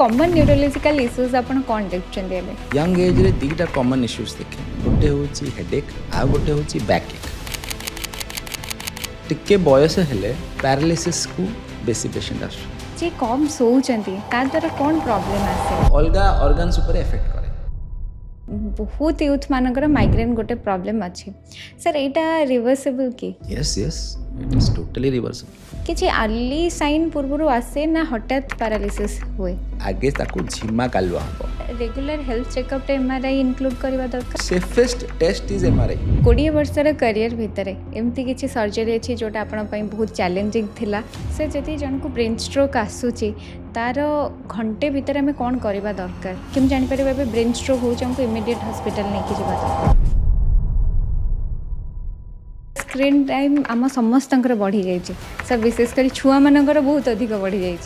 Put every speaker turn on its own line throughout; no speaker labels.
Common neurological issues आपण कोन देखछन एबे
young age रे दीटा कॉमन इश्यूज देखे गोटे होची हेडेक आ गोटे होची बैक एक टिके बयस हेले पैरालिसिस को बेसी पेशेंट आसु
जे कम सोचंती ता द्वारा कोन प्रॉब्लम आसे
अलगा ऑर्गन्स ऊपर इफेक्ट करे
बहुत यूथ मानकर माइग्रेन गोटे प्रॉब्लम अच्छे सर एटा रिवर्सिबल की
yes yes it is totally reversible
किछि अर्ली साइन पूर्वरु आसे ना हठात पैरालिसिस हुए
आगे ताकू झिमा कालुआ हबो
रेगुलर हेल्थ चेकअप टे एमआरआई इंक्लूड करबा दरकार
सेफेस्ट टेस्ट इज एमआरआई
20 वर्षर करियर भितरे एमती किछि सर्जरी अछि जोटा आपण पई बहुत चैलेंजिंग थिला से जति जन को ब्रेन स्ट्रोक आसुची तार घंटे भितर आम कौन करवा दरकार कि जापर ए ब्रेन स्ट्रोक हो इमिडिएट हॉस्पिटल नहीं कि जावा स्क्रीन टाइम आम समस्त बढ़ी जाइए सर विशेषकर छुआ मानकर बहुत अधिक बढ़ी जाइए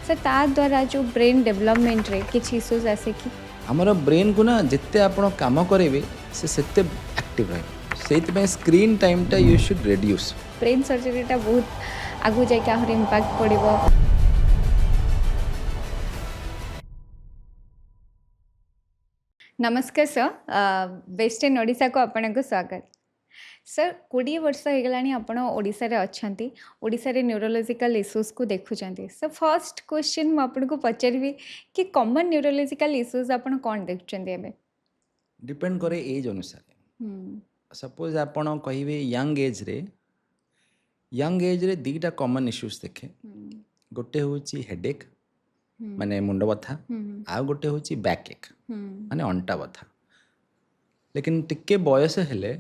सर ता द्वारा जो ब्रेन डेवलपमेंट रे किछि इश्यूज आसे कि
हमर ब्रेन को ना जिते आपण काम करेबे से सेते एक्टिव रहे सेति स्क्रीन टाइम टा you should reduce
brain surgery टा बहुत आगु जाके आहुरी इम्पैक्ट पड़िबो नमस्कार सर वेस्टर्न ओडिशा को आपन को स्वागत सर 20 वर्ष हो गलानी आपण ओडिशा रे अछंती ओडिशा रे न्यूरोलॉजिकल इश्यूज को देखुचंती सर फर्स्ट क्वेश्चन म आपन को पचारबी कि कॉमन न्यूरोलॉजिकल इश्यूज आपण कोन देखुचंती एबे
डिपेंड करे एज अनुसार सपोज आपण कहिबे यंग एज रे दीटा कॉमन इश्यूज देखे गोटे होची हेडेक माने मुंड बथा आ गोटे होची बैक एक माने अंटा बथा लेकिन टिके बयस हेले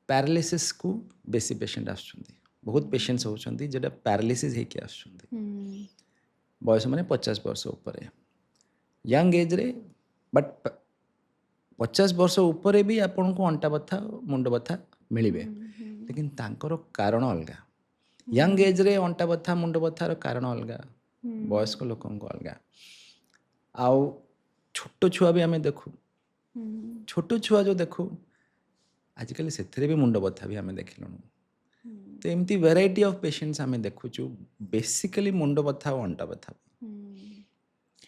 पैरालिसिस को बेसी पेशेंट आसुछंती बहुत पेशेंट्स होछंती जेटा पैरालिसिस हेकि आसुछंती बयस माने 50 वर्ष ऊपर यंग एज रे बट 50 वर्ष ऊपर भी आपन को अंटा बथा मुंड बथा मिलिबे लेकिन तांकर कारण अलगा यंग एज रे अंटा बथा मुंड बथार कारण अलगा वयस्क लोक अलगा आउ छोट छुआ भी आम देखू छोट छुआ जो देखू आजिकल से भी मुंड बथा भी आम देखिलु तो एमती वेराइटी ऑफ पेशेंट्स आम देखुचु बेसिकली मुंड बथा और अंटा बथा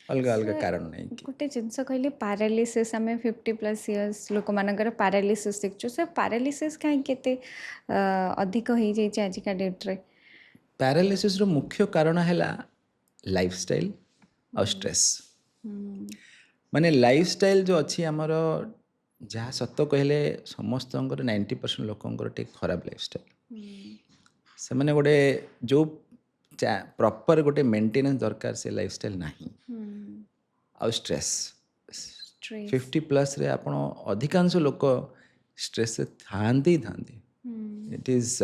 अलग अलग कारण नहीं
गोटे जिनस कहले पैरालिसिस आम 50+ इयर्स लोक मानकर पैरालिसिस देखछु से पैरालिसिस काहे केते अधिक हो जाय आजिका डेट रे
पैरालिसिस रो मुख्य कारण हैला लाइफस्टाइल और स्ट्रेस माने लाइफस्टाइल जो अच्छी आमर जहाँ सत कहले समस्त 90% लोकंर टे खराब लाइफस्टाइल से माने गोटे जो प्रॉपर गोटे मेंटेनेंस दरकार से लाइफस्टाइल नहीं आ स्ट्रेस 50+ रे आपण अधिकांश लोक स्ट्रेस से थांती इट इज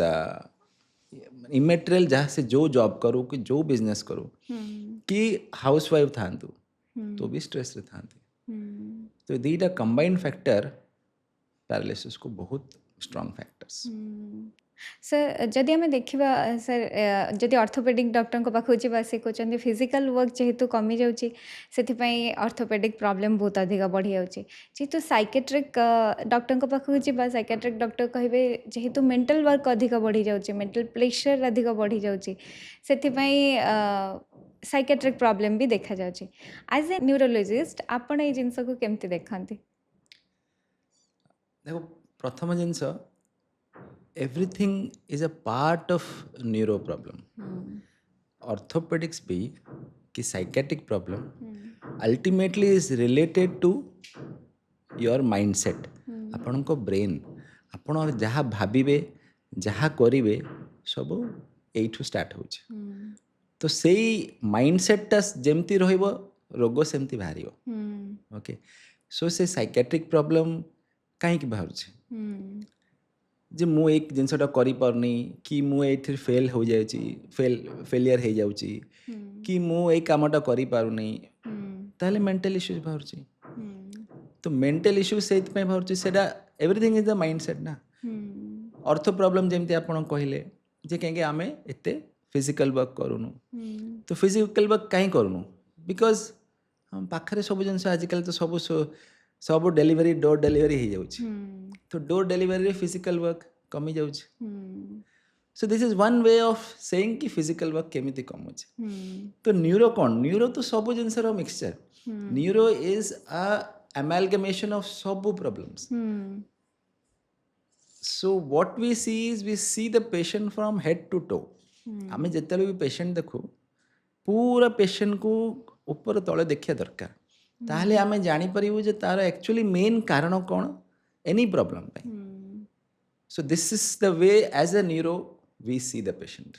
इमेटेरियल जहाँ से जो जॉब करूँ कि जो बिजनेस करूँ कि हाउस वाइफ था तो भी स्ट्रेस रे था तो दीटा कंबाइंड फैक्टर पैरालिसिस को बहुत स्ट्रॉन्ग फैक्टर्स
सर जदि आम देखा सर जदि ऑर्थोपेडिक डॉक्टर को पाखु जा से कहते फिजिकल वर्क जेहेतु कमी जाऊँगी से ऑर्थोपेडिक प्रॉब्लम बहुत अधिक बढ़ी जाऊँगी जेहेतु साइकेट्रिक डॉक्टर को पाखु जा साइकेट्रिक डॉक्टर कहे जेहेतु मेंटल वर्क अधिक बढ़ी जाऊँगी मेंटल प्रेशर अधिक बढ़ी जाऊँगी से साइकेट्रिक प्रॉब्लम भी देखा जाऊँगी एज ए न्यूरोलॉजिस्ट आपण ये जिनस को केमती देखते
देखो प्रथम जिनस everything is a part of neuro problem orthopedics भी कि psychiatric problem ultimately is related to your mindset आपण को brain आपण जहाँ भाबिबे जहाँ करिवे सब एठू स्टार्ट होछ तो सेई माइंडसेट टा जेमती रहिबो रोग सेमती बाहरियो ओके सो से साइकेट्रिक प्रॉब्लम काहे कि बाहरुछ जे मु एक जिनसटा करि परनी कि मु एथि फेल हो जाउची फेलियर हो जाउची कि मु एक कामटा करि पारुनी ताले मेंटल इश्यूज बाहरुची तो मेंटल इश्यूज सेत पे बाहरुची सेटा एवरीथिंग इज द माइंडसेट ना ऑर्थो प्रॉब्लम जेमती आपण कहिले जे केंगे आमे एते फिजिकल वर्क करूनु तो फिजिकल वर्क काहे करूनु बिकॉज हम पाखरे सब जिनस आजिकल तो सब डेलीवरी डोर डेलीवरी हो जाउची तो डोर डेलीवरी फिजिकल वर्क कमी जाउची so this is one way of saying कि फिजिकल वर्क केमिति कमुचे तो न्यूरो कौन न्यूरो तो सब जिनसर mixture neuro is a amalgamation of सब problems so what we see is we see the patient from head to toe आम जिते भी पेशेंट देखु पूरा पेशेंट को ऊपर तले देखा दरकार ताहले आम जानीपर जे तार एक्चुअली मेन कारण कौन any problem so this is the way as a neuro we see the patient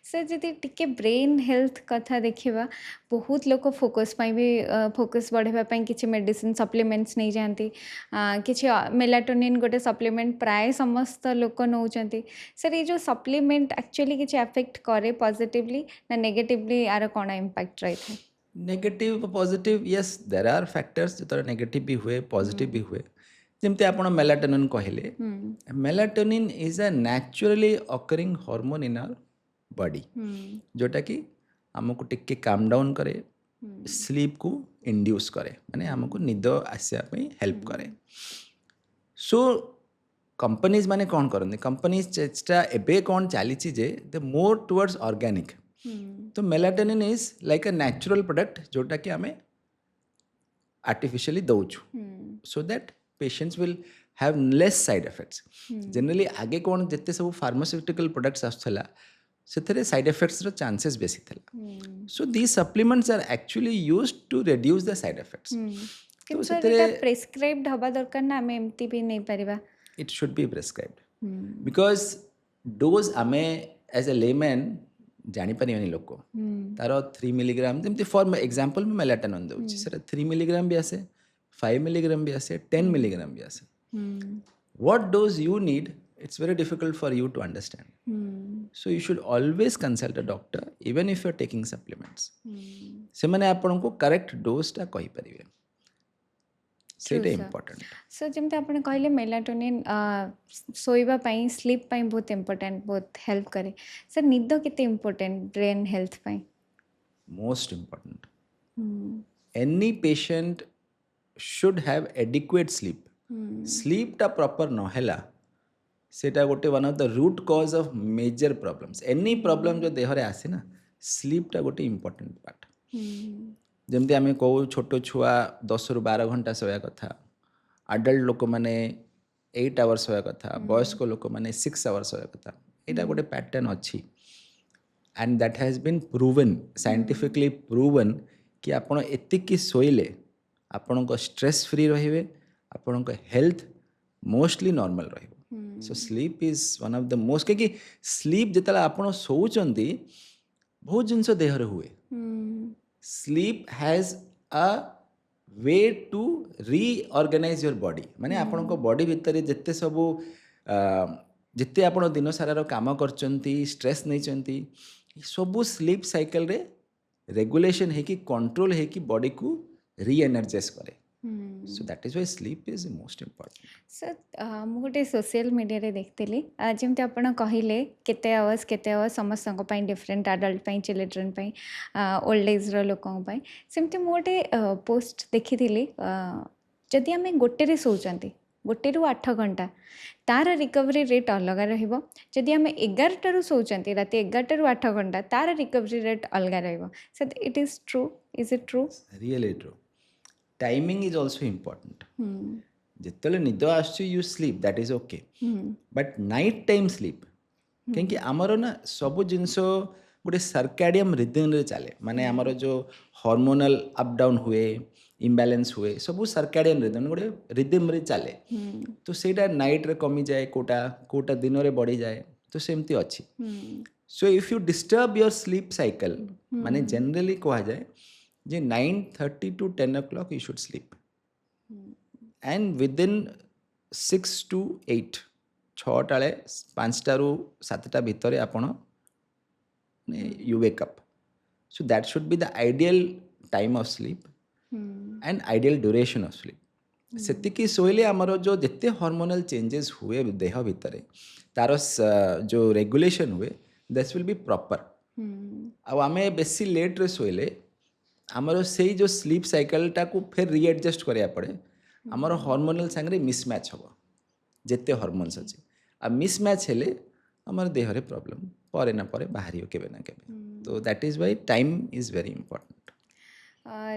sir जदि टिके ब्रेन हेल्थ कथा देखा बहुत लोग फोकस भी फोकस बढ़ाई किसी मेडिसिन सप्लीमेंट्स नहीं जाती किसी मेलाटोनिन गोटे सप्लीमेंट प्राय समस्त लोक नौ सर ये जो सप्लीमेंट एक्चुअली किसी अफेक्ट करे पॉजिटिवली ना नेगेटिवली यार कौन इम्पैक्ट रही है
negative positive yes there are factors जो नेगेटिव भी हुए पॉजिटिव भी हुए जमती आप मेलाटोनिन कहले melatonin is a naturally occurring hormone in our body जोटा कि आमको टिके काम डाउन करे स्लीप को इंड्यूस करे माने आमको निद आसिया हेल्प करे सो कंपनीज माने कौन करते कंपनीज चेष्टा एबे कौन चली जे द मोर टुवर्ड्स ऑर्गेनिक तो melatonin is like a natural product जोटा कि आम आर्टिफिशियली दौचु so that patients will have less side effects generally आगे कौन जिते सब फार्मास्यूटिकल प्रोडक्ट्स आसुला से साइड इफेक्ट्स चांसेस बेसी था so the supplements are actually used to reduce the side effects
तो सेते प्रेस्क्राइब्ड हवा दरकार ना आमे एमती भी नहीं परिबा
it should be prescribed because dose आमे एज अ लेमैन जानी पारिबनी लोक तार 3 मिलीग्राम जमती फॉर एग्जांपल में मेलाटोनिन दउची सेटा 3 मिलीग्राम भी आसे 5 मिलीग्राम भी आसे 10 मिलीग्राम भी आसे what dose you need it's very difficult for you to understand so you should always consult a doctor even if you're taking supplements से माने आपन को करेक्ट डोज टा कहि परिबे सेटा इंपोर्टेंट
सो जमते आपन कहले मेलाटोनिन सोइबा पई स्लीप पई बहुत इंपोर्टेंट बहुत हेल्प करे सर निद केते इंपोर्टेंट ब्रेन हेल्थ पई
most important any patient should have adequate sleep sleep टा प्रॉपर न हैला सेटा गोटे one of the root cause of major problems any problem जो देहरे आसे ना स्लीप टा गोटे इंपोर्टेंट पार्ट जमती आम कहू छोट छुआ 10 ରୁ 12 घंटा सोया कथा अडल्ट लोक मैंने 8 आवर्स सोया कथा वयस्क लोक मैंने 6 आवर्स सोया कथा यहाँ गोटे पैटर्न अच्छी and that has been proven scientifically proven कि आपण एतिकी सोइले आपण को स्ट्रेस फ्री रहिबे आपण को हेल्थ मोस्टली नॉर्मल रहिबो so sleep is one of the most क्योंकि स्लीप जितला आपण सोउचंती बहुत जिनस देहरे हुए sleep has a way to reorganize your body माने आपण को बॉडी भितर जिते सब जिते आपण दिन सारा काम करचंती स्ट्रेस नहीं चंती सब स्लीप साइकिल रे रेगुलेशन है कि कंट्रोल है कि बॉडी को री एनर्जाइज करे so that is why sleep is most important
sir मु गोटे सोशल मीडिया रे देखतेली जमती आपण कहले केते आवर्स समस्त डिफरेंट एडल्ट पई चिल्ड्रन पई ओल्ड एज रो लोकन पई सेमती मु गोटे पोस्ट देखिथिली जदि आमे गोटे रे सोचंती गोटे रु 8 घंटा तार रिकवरी रेट अलग रहिबो जदि आमे 11 रु सोचंती राति 11 रु 8 घंटा तार रिकवरी रेट अलग रहिबो so it is true is it true
really true timing is also important जिते निद as you sleep that is okay but night time sleep कहीं आमर ना सब जिनस गोटे सर्काडियम रिदम रे चले माने आमर जो हार्मोनल अप डाउन हुए इम्बैलेंस हुए सब सर्काडियन रिदम गोटे रिदम रे चले तो सेटा नाइट रे कमी जाए कोटा दिन रे बढ़ी जाए तो सेमती अच्छी so if you disturb your sleep cycle माने जनरली कहा जाए जे 9:30 to 10 o'clock you should sleep and within 6 to 8 6 5 ରୁ 7 ଭିତରେ ଆପଣ you wake up so that should be the ideal time of sleep and ideal duration of sleep सेतिकी सोइले हमरो जो जत्ते hormonal changes हुए देह भितरे तार जो रेगुलेशन हुए दिस विल बी प्रॉपर आ आमे बेसी लेट रे सोइले आमर से जो स्लीप साइकिल टाको फिर रीएडजस्ट करिया पड़े आमर हार्मोनल संगे मिसमैच हम जिते हार्मोन्स अच्छे आ मिसमैच हेले आमर देहरे प्रॉब्लम परे ना परे बाहरी केबे ना केबे तो that is why time is very important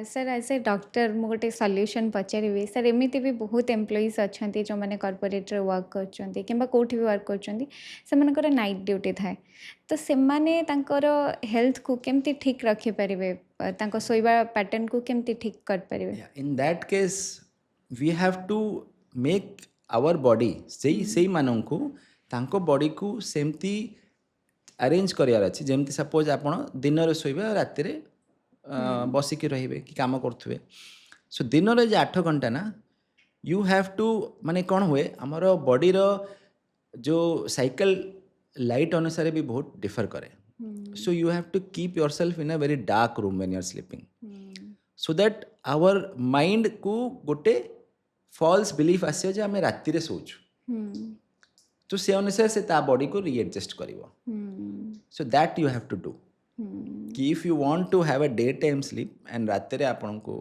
sir as a doctor मु गोटे सल्यूशन पचारि सर एमती भी बहुत एम्प्लॉइज अच्छा जो मैंने कॉर्पोरेट वर्क करछंती किंबा कोठी भी वर्क करछंती से नाइट ड्यूटी थाए तो से माने तांकर हेल्थ को केमती ठीक रखी पारिबे तांको सोइबा पैटर्न को केमती ठीक कर पारिबे
in that case we have to make our body से मानू तांको बॉडी को सेमती अरेंज करार अच्छी जमती सपोज आप दिन में शोबे राति बसिकी रे कि कम करुवे सो दिन में 8 घंटा ना यू हैव टू माने कौन हुए आमर बॉडी जो साइकिल लाइट अनुसार भी बहुत डिफर करे so you have to keep yourself in a very dark room when you are sleeping so that our mind को गोटे फॉल्स बिलीफ आसे जे आम राति रे सोचु तो से अनुसार से ता बॉडी को रीएडजस्ट करिवो so that you have to do कि if you want to have a day time sleep and राति रे आपन को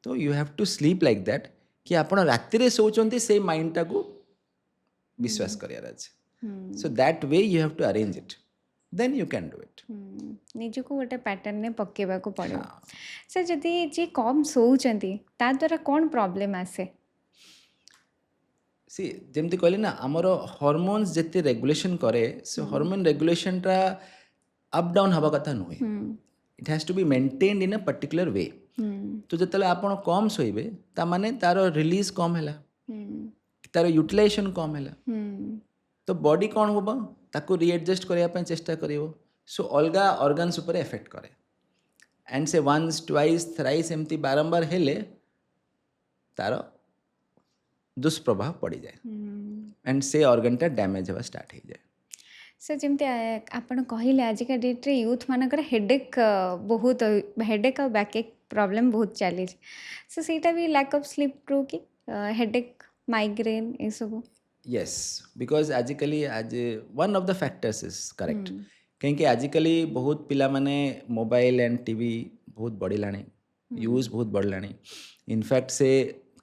तो you have to sleep like that कि आपण राति रे सोचंती से माइंड टा को विश्वास करियार अछि so that way you have to arrange it then you can do it
निजको गोटे पैटर्न ने पकेबा को पड़ो सर जदि जे कम सोचंती ता द्वारा कौन प्रॉब्लम आसे
सी जेमती कहले ना आमर हार्मोन्स जेते रेगुलेशन करे से हार्मोन रेगुलेशन टा अप डाउन हवा कथा नुहे it has to be maintained in a particular way तो जतले आपण कम सोइबे ता माने तार रिलीज कम हैला तार यूटिलाइजेशन कम हैला तो बॉडी कौन होबो ताको रीएडजस्ट करिया पे चेष्टा करिवो सो अलगा ऑर्गन्स ऊपर इफेक्ट करे एंड से वंस ट्वाइस थ्राइस एमती बारंबार हेले तार दुष्प्रभाव पड़ जाए एंड से ऑर्गन टा डैमेज हवा स्टार्ट हो जाए
सर जमती आपन कहले आजिका डेट रे यूथ मानकर हेडेक बहुत हेडेक और बैकएक प्रॉब्लम बहुत चली सो सेटा भी लैक ऑफ स्लीप रू कि हेडेक माइग्रेन ये सब
यस बिकॉज आजिकली आज one of the factors is correct कहीं आजिकली बहुत पिला माने मोबाइल एंड टीवी बहुत बढ़लानी यूज बहुत बढ़लानी इनफैक्ट से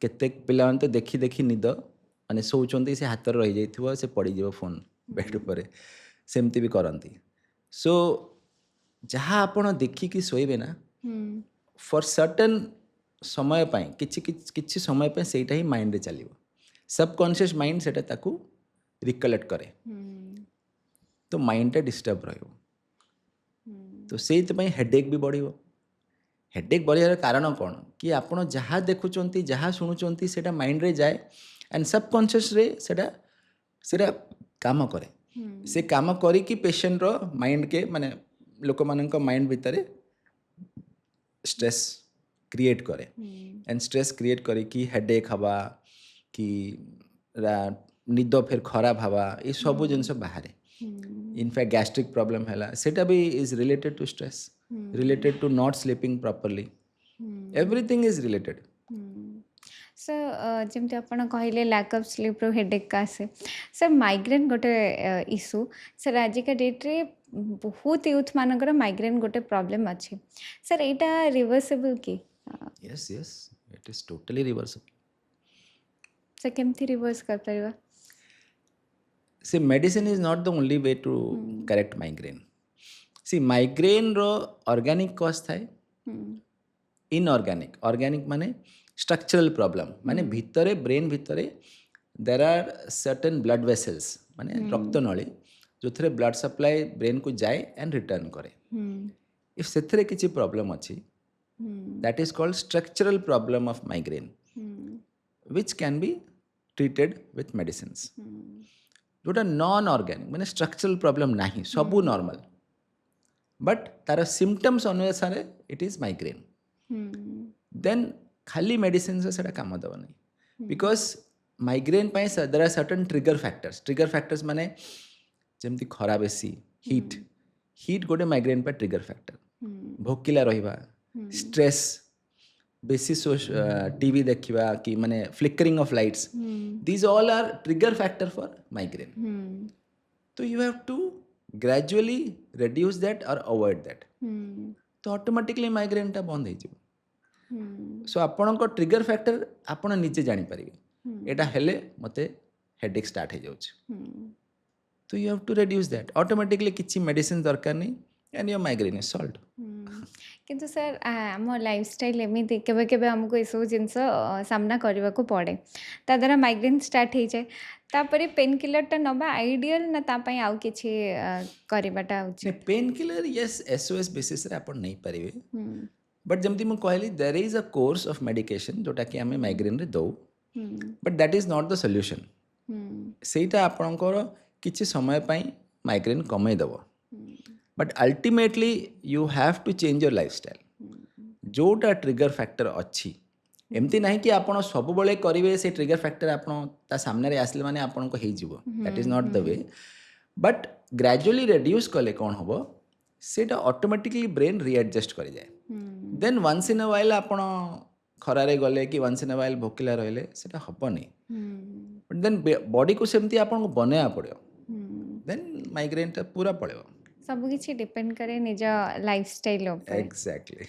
केतेक पिला तो देखी देखी निद माने सोचंती से हाथ रही जाइथिबो से पड़ी जीवो फोन बेड ऊपर सेमती भी करती सो जहाँ आपण देखिकी शोबे ना फॉर सर्टेन समय पाई किछि समय पे सेटा ही माइंड रे चलिवो सबकॉन्शियस माइंड सेटा ताकू रिकलेक्ट करे तो माइंड टा डिस्टर्ब रहिबो तो सेति पई हेडेक भी बढ़िबो हेडेक बढ़ियार कारण कौन कि आपण जहाँ देखुचंती जहाँ शुणुचंती सेटा माइंड रे जाए एंड सबकॉन्शियस रे सेटा काम करे से काम करी कि पेशेंट रो माइंड के माने लोक मानक माइंड भितर स्ट्रेस क्रिएट करे एंड स्ट्रेस क्रिएट करी कि हेडेक हवा कि निद फिर खराब हवा ये सब जिनस बाहर इनफैक्ट गैस्ट्रिक प्रॉब्लम है सेटा भी is related to stress related to not sleeping properly everything is related
sir जमती आपन कहले लैक ऑफ स्लीप रो हेडेक का से सर माइग्रेन गोटे इशू सर आजिका डेट रे बहुत यूथ मानकर माइग्रेन गोटे प्रॉब्लम अच्छे सर एटा रिवर्सेबल की
yes it is totally reversible
sir केमती रिवर्स कर परबा
see medicine is not the only way to correct migraine सी माइग्रेन रो ऑर्गेनिक कॉज थाए इनऑर्गेनिक ऑर्गेनिक माने स्ट्रक्चरल प्रॉब्लम माने भितरे ब्रेन भितरे there are certain blood vessels माने रक्त नली जो थरे ब्लड सप्लाई ब्रेन को जाए एंड रिटर्न करे इफ सेथरे किछि प्रॉब्लम अछि that is called structural problem of migraine which can be treated with medicines जोटा नॉन ऑर्गेनिक माने स्ट्रक्चरल प्रॉब्लम नाही सबु नॉर्मल बट तार सिम्पटम्स अनुसार इट इज माइग्रेन देन खाली मेडिसिन से काम दब नहीं because migraine there are certain trigger factors माने जमती खरा बेसी हीट गोटे माइग्रेन पर ट्रिगर फैक्टर भोकिला रहिबा स्ट्रेस बेसी टीवी देखिबा कि माने flickering of lights these all are trigger factor for migraine तो you have to gradually reduce that or avoid that तो ऑटोमेटिकली माइग्रेन टा बंद हो सो आपण को ट्रिगर फैक्टर आपण निजे जानी परिबे एटा हेले मते हेडेक स्टार्ट हो जाउछ तो you have to reduce that automatically किसी मेडिसिन दरकार नहीं and your migraine is solved.
କିନ୍ତୁ ସାର୍ ଆମ ଲାଇଫଷ୍ଟାଇଲ୍ ଏମିତି କେବେ କେବେ ଆମକୁ ଏସବୁ ଜିନିଷ ସାମ୍ନା କରିବାକୁ ପଡ଼େ ତା ଦ୍ୱାରା ମାଇଗ୍ରେନ୍ ଷ୍ଟାର୍ଟ ହେଇଯାଏ ତାପରେ ପେନ୍ କିଲରଟା ନେବା ଆଇଡ଼ିଆଲ୍ ନା ତା ପାଇଁ ଆଉ କିଛି କରିବାଟା ଉଚିତ?
Painkiller yes SOS basis रे आपण नहीं पारिबे बट जमती मु कहली there is a course of medication जोटा कि आमे माइग्रेन रे दउ but that is not the solution. सेटा आपणकर किछि समय पई माइग्रेन कमै दबो but ultimately you have to change your lifestyle. जोटा ट्रिगर फैक्टर अच्छी एमती नहीं कि आपण सब बेले करेंगे से ट्रिगर फैक्टर आपण ता सामने आसले माने आपण को हेई जिवो. That is not the way but gradually reduce कले कौन हम सेटा ऑटोमेटिकली ब्रेन रिएडजस्ट कर जाए. Then once in a while आपण खरारे गले कि वंस इन अ व्हाइल भोकिला रहले सेटा हबनी बट देन बॉडी को सेमती आपण को बनेया पड़ो देन माइग्रेन टा पूरा पड़ेबो.
सबकिछि डिपेंड करे निज लाइफस्टाइल उपर.
एक्जाक्टली.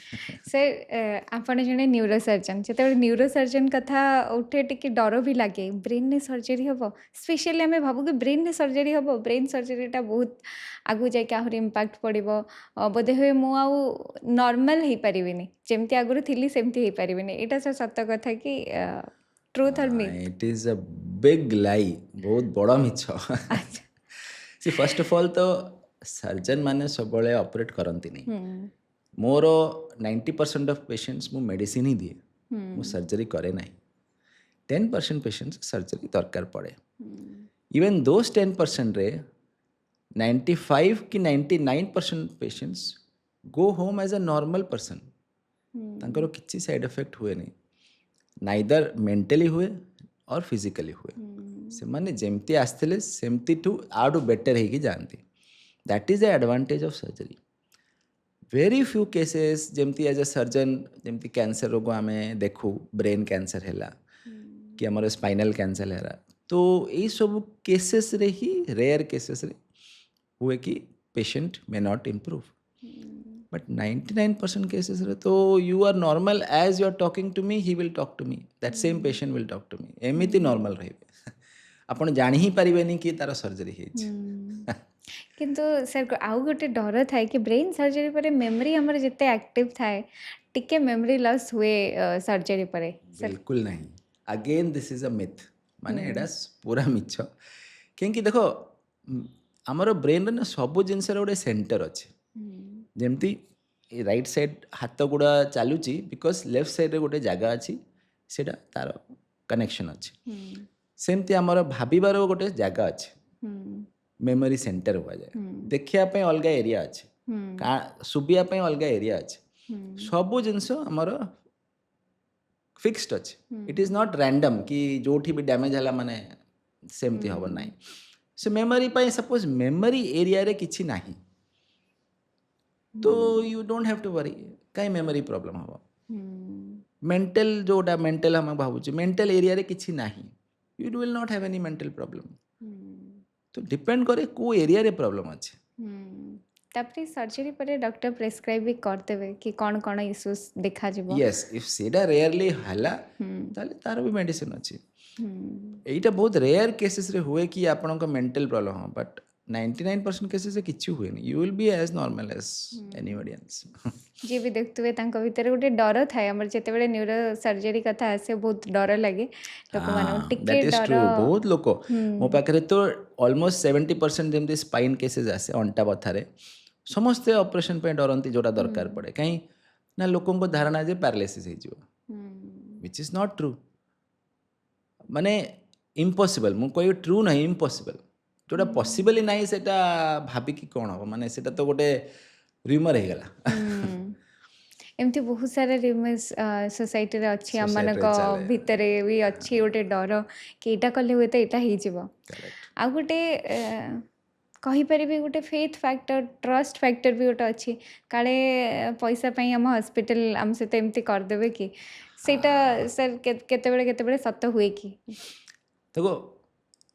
सर आपण जड़े न्यूरोसर्जन जो न्यूरोसर्जन कथा उठे टी डर भी लगे ब्रेन में सर्जरी हम स्पेशली आम भावु कि ब्रेन में सर्जरी हम ब्रेन सर्जरीटा बहुत आगू जाके आहरी इम्पैक्ट पड़ो बोधे हुए मु नॉर्मल हो पारिनी जमती आगुरी थी सेमती हो पारिनी यहाँ सर सत कथा कि ट्रूथ और myth?
It is a big lie बहुत बड़ा मिछ. सी फर्स्ट ऑफ ऑल तो सर्जन माने सब ऑपरेट करती नहीं. मोर 90% ऑफ पेशेंट्स मु मेडिसिन ही दिए मु सर्जरी करे ना. 10% पेशेंट्स सर्जरी दरकार पड़े. इवन दोस 10% रे 95 कि 99% patients go home as a normal person. तांकर किसी साइड इफेक्ट हुए नहीं नाइदर मेंटली हुए और फिजिकली हुए. से माने जेमती आसते सेमती टू आउट बेटर है कि जानती. That is the advantage of surgery. Very few cases जमती एज अ सर्जन जमती कैंसर रोग आम देखू ब्रेन कैंसर है कि आमर स्पाइनल कैंसर है तो यही सब केसेस रे ही रेयर केसेस रे हुए कि patient may not improve but 99% cases रे तो you are normal as you are talking to me he will talk to me that same patient will talk to me एमती नॉर्मल रहे. आपण जानी ही पारिबेनी कि तार सर्जरी है.
किंतु सर आउ गोटे डर थाए कि ब्रेन सर्जरी पर मेमोरी हमर जिते एक्टिव थाए टिके मेमोरी लॉस हुए सर्जरी पर.
बिल्कुल नहीं. Again this is a myth माने एडा पूरा मिछ. क्योंकि देखो आमर ब्रेन रे ना सब जिनस गोटे सेंटर अच्छे जमती राइट साइड हाथ गुड़ा चलुची बिकज लेफ्ट साइड रे गोटे जगह अच्छी सेटा तार कनेक्शन अच्छे. सेमती आमर भाबिबार गोटे जगह अच्छे मेमोरी सेंटर हुआ जाए. देखिया अलग एरिया अच्छे शुभिया अलग एरिया अच्छे. सब जिनस आमर फिक्स्ड अच्छे. इट इज नॉट रैंडम कि जोठी भी डैमेज है माने सेमती हम ना. से मेमोरी सपोज मेमोरी एरिया रे किछि नाही तो you don't have to worry कहीं मेमोरी प्रॉब्लम हम. मेंटल जोटा मेंटल हम भावुँ मेंटल एरिया रे किछि नाही you will not have any mental problem. तो डिपेंड करे को एरिया रे प्रॉब्लम अच्छे.
तापरे सर्जरी पर डॉक्टर प्रेस्क्राइब भी करते कि कौन कौन इश्यूज देखा जीवो.
यस इफ सेटा रेयरली हला ताले तार भी मेडिसिन अच्छे. एटा बहुत रेयर केसेस रे हुए कि आपन को मेंटल प्रॉब्लम हो बट 99% केसेस से किछु हुए नहीं. You will be as normal as anybody else.
जी भी देखते हुए तांको भीतर गोटे डर थाए हमर जेते बेले न्यूरो सर्जरी कथा आसे बहुत डर लगे लोक माने टिके
दैट इज
डर.
ट्रू. बहुत लोक मो पाखरे तो ऑलमोस्ट 70% जेमती स्पाइन केसेस आसे अंटा बथारे समस्ते ऑपरेशन पे डरंती जोटा दरकार पड़े कहीं ना लोकों को धारणा जे पैरालिसिस हो जिवो व्हिच इज नॉट ट्रू. माने इम्पॉसिबल मु कोई ट्रू नहीं इम्पॉसिबल जोटा पॉसिबल ही नहीं सेटा भाबी कि कोन हो माने सेटा तो गोटे र्यूमर हे गला.
एमती बहुत सारा रिमर्स सोसाइटी रे अच्छी हम मन को भीतर भी अच्छी गोटे डर कि एटा कले हुए तो एटा ही जीवो. आ गोटे कही परिबे गोटे फेथ फैक्टर ट्रस्ट फैक्टर भी गोटे अच्छी काले पैसा पई हम हॉस्पिटल हम से एमती कर देबे कि सेटा सर केते बेले सत्य हुए कि
देखो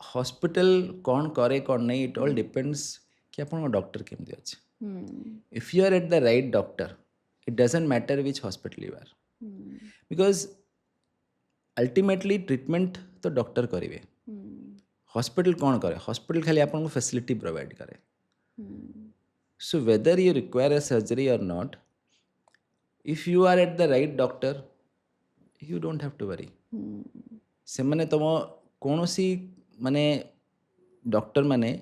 हॉस्पिटल कौन करे कौन नहीं इट ऑल डिपेंड्स कि आपन डॉक्टर केमती अच्छे. If you are at the right doctor it doesn't matter which hospital you are because ultimately treatment तो डॉक्टर करेंगे. हॉस्पिटल कौन करे हॉस्पिटल खाली आपको फैसिलिटी प्रोवाइड करे so whether you require a surgery or not if you are at the right doctor you don't have to worry से माने तुम कौन सी माने डॉक्टर माने